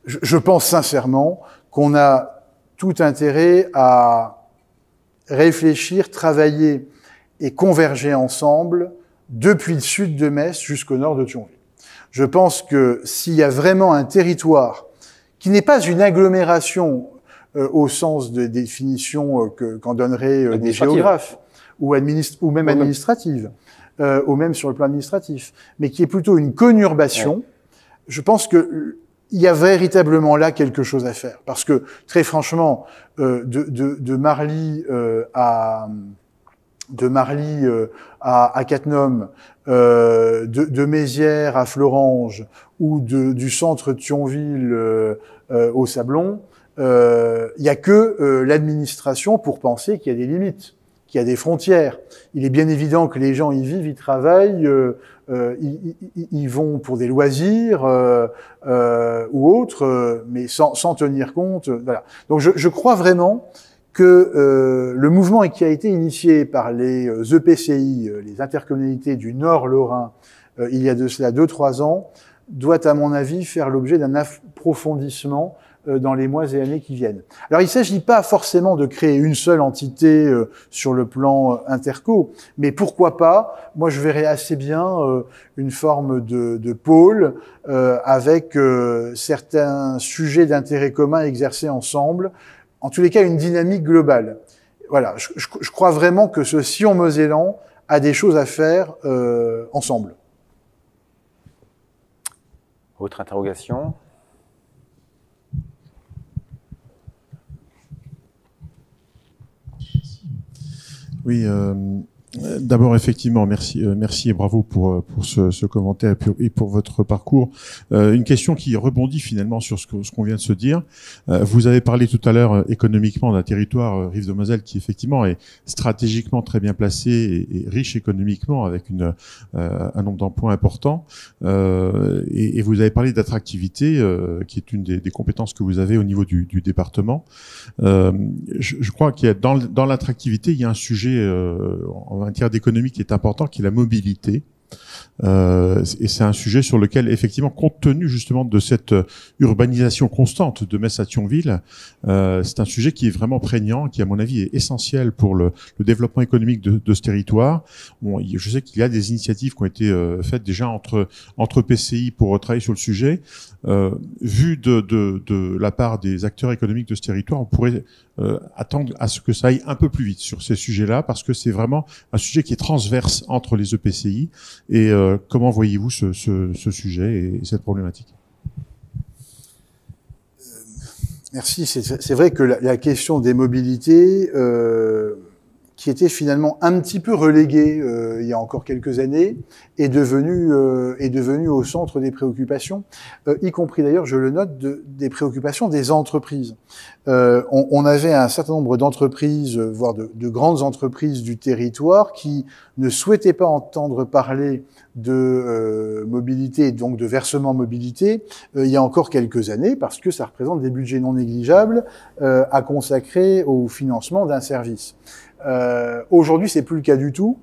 S2: je pense sincèrement qu'on a tout intérêt à réfléchir, travailler et converger ensemble depuis le sud de Metz jusqu'au nord de Thionville. Je pense que s'il y a vraiment un territoire qui n'est pas une agglomération au sens de définition qu'en donneraient des géographes ou même administrative, ou même sur le plan administratif, mais qui est plutôt une conurbation, je pense que il y a véritablement là quelque chose à faire. Parce que, très franchement, de Marly à Cattenom, de Mézières à Florange, ou du centre de Thionville au Sablon, il y a que l'administration pour penser qu'il y a des limites, qu'il y a des frontières. Il est bien évident que les gens y vivent, y travaillent, ils vont pour des loisirs ou autres, mais sans tenir compte. Voilà. Donc je crois vraiment que le mouvement qui a été initié par les EPCI, les intercommunalités du Nord Lorrain, il y a de cela 2-3 ans, doit à mon avis faire l'objet d'un approfondissement dans les mois et années qui viennent. Alors il ne s'agit pas forcément de créer une seule entité sur le plan interco, mais pourquoi pas, moi je verrais assez bien une forme de pôle avec certains sujets d'intérêt commun exercés ensemble, en tous les cas une dynamique globale. Voilà, je crois vraiment que ce sillon mosellan a des choses à faire ensemble.
S1: Autre interrogation ?
S4: Oui, d'abord effectivement, merci et bravo pour ce commentaire et pour votre parcours. Une question qui rebondit finalement sur ce qu'on vient de se dire. Vous avez parlé tout à l'heure économiquement d'un territoire Rive de Moselle qui effectivement est stratégiquement très bien placé et riche économiquement avec un nombre d'emplois important. Et vous avez parlé d'attractivité qui est une des compétences que vous avez au niveau du département. Je crois qu'il y a dans l'attractivité, il y a un sujet en matière d'économie qui est important, qui est la mobilité. Et c'est un sujet sur lequel, effectivement, compte tenu justement de cette urbanisation constante de Metz à Thionville, c'est un sujet qui est vraiment prégnant, qui à mon avis est essentiel pour le développement économique de ce territoire. Bon, je sais qu'il y a des initiatives qui ont été faites déjà entre PCI pour travailler sur le sujet. Vu de la part des acteurs économiques de ce territoire, on pourrait attendre à ce que ça aille un peu plus vite sur ces sujets-là, parce que c'est vraiment un sujet qui est transverse entre les EPCI. Et comment voyez-vous ce sujet et cette problématique ?
S2: Merci. C'est vrai que la question des mobilités, qui était finalement un petit peu reléguée il y a encore quelques années, est devenue au centre des préoccupations, y compris d'ailleurs, je le note, des préoccupations des entreprises. On avait un certain nombre d'entreprises, voire de grandes entreprises du territoire, qui ne souhaitaient pas entendre parler de mobilité et donc de versement mobilité il y a encore quelques années, parce que ça représente des budgets non négligeables à consacrer au financement d'un service. Aujourd'hui, c'est plus le cas du tout.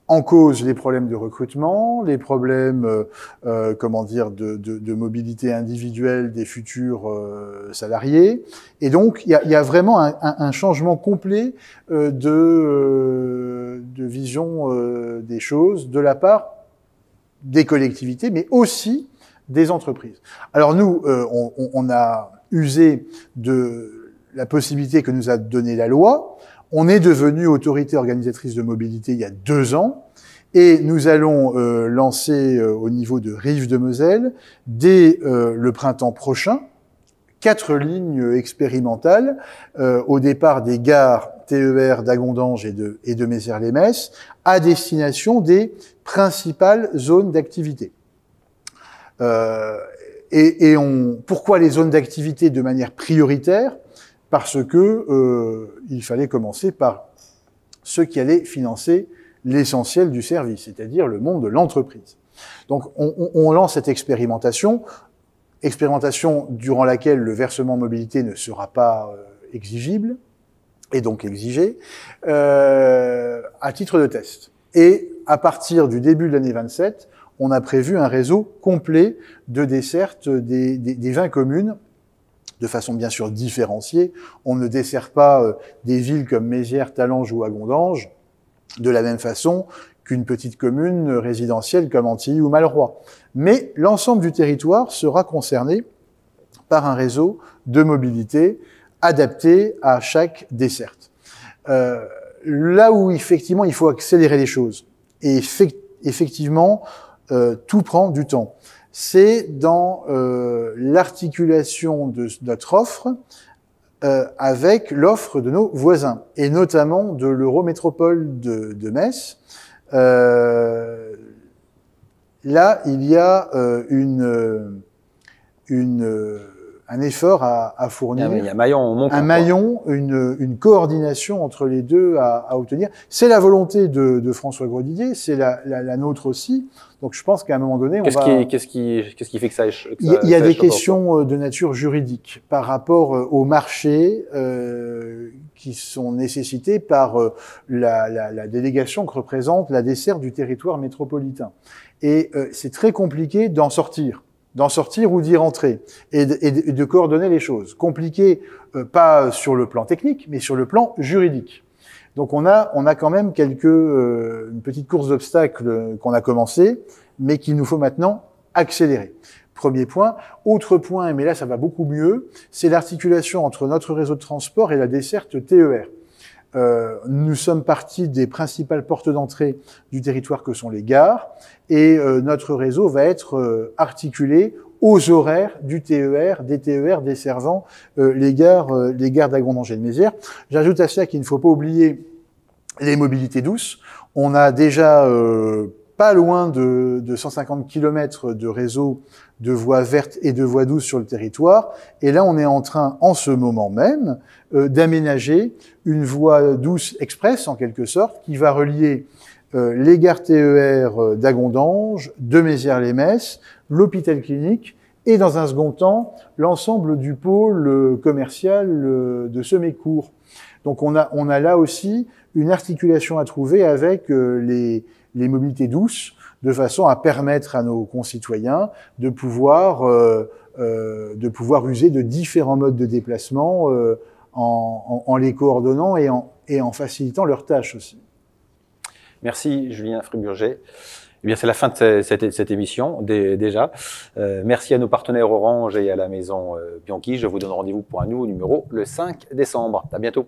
S2: En cause les problèmes de recrutement, les problèmes, de mobilité individuelle des futurs salariés, et donc il y a vraiment un changement complet de vision des choses de la part des collectivités, mais aussi des entreprises. Alors nous, on a usé de la possibilité que nous a donnée la loi. On est devenu autorité organisatrice de mobilité il y a 2 ans. Et nous allons lancer au niveau de Rives-de-Moselle, dès le printemps prochain, 4 lignes expérimentales, au départ des gares TER d'Agondange et de Mézières-les-Messes, à destination des principales zones d'activité. Pourquoi les zones d'activité de manière prioritaire? Parce que il fallait commencer par ceux qui allaient financer l'essentiel du service, c'est-à-dire le monde de l'entreprise. Donc on lance cette expérimentation durant laquelle le versement mobilité ne sera pas exigible, et donc exigé, à titre de test. Et à partir du début de l'année 27, on a prévu un réseau complet de desserte des 20 communes, de façon bien sûr différenciée. On ne dessert pas des villes comme Mézières, Talange ou Agondange de la même façon qu'une petite commune résidentielle comme Antilly ou Malroy. Mais l'ensemble du territoire sera concerné par un réseau de mobilité adapté à chaque desserte. Là où effectivement il faut accélérer les choses, et effectivement tout prend du temps, c'est dans l'articulation de notre offre avec l'offre de nos voisins, et notamment de l'Eurométropole de Metz. Là, il y a un effort à fournir.
S1: Il y a un maillon, on monte
S2: un maillon, une coordination entre les deux à obtenir. C'est la volonté de François Grosdidier, c'est la nôtre aussi. Donc je pense qu'à un moment donné,
S1: qu'est-ce qui fait que ça échoue?
S2: Il y a des questions de nature juridique par rapport au marché qui sont nécessités par la délégation que représente la desserte du territoire métropolitain. Et c'est très compliqué d'en sortir ou d'y rentrer, et de coordonner les choses. Compliqué, pas sur le plan technique, mais sur le plan juridique. Donc on a quand même une petite course d'obstacles qu'on a commencé, mais qu'il nous faut maintenant accélérer. Premier point. Autre point, mais là ça va beaucoup mieux, c'est l'articulation entre notre réseau de transport et la desserte TER. Nous sommes partis des principales portes d'entrée du territoire que sont les gares, et notre réseau va être articulé aux horaires des TER desservant les gares d'Agondange et de Mézières. J'ajoute à cela qu'il ne faut pas oublier les mobilités douces. On a déjà pas loin de 150 km de réseau de voies vertes et de voies douces sur le territoire. Et là, on est en train, en ce moment même, d'aménager une voie douce express, en quelque sorte, qui va relier les gares TER d'Agondange, de Mézières-les-Messes, l'hôpital clinique, et dans un second temps, l'ensemble du pôle commercial de Semécourt. Donc on a là aussi une articulation à trouver avec les mobilités douces, de façon à permettre à nos concitoyens de pouvoir user de différents modes de déplacement en les coordonnant et en facilitant leurs tâches aussi.
S1: Merci Julien Fréburger. Eh bien, c'est la fin de cette émission déjà. Merci à nos partenaires Orange et à la maison Bianchi. Je vous donne rendez-vous pour un nouveau numéro le 5 décembre. À bientôt.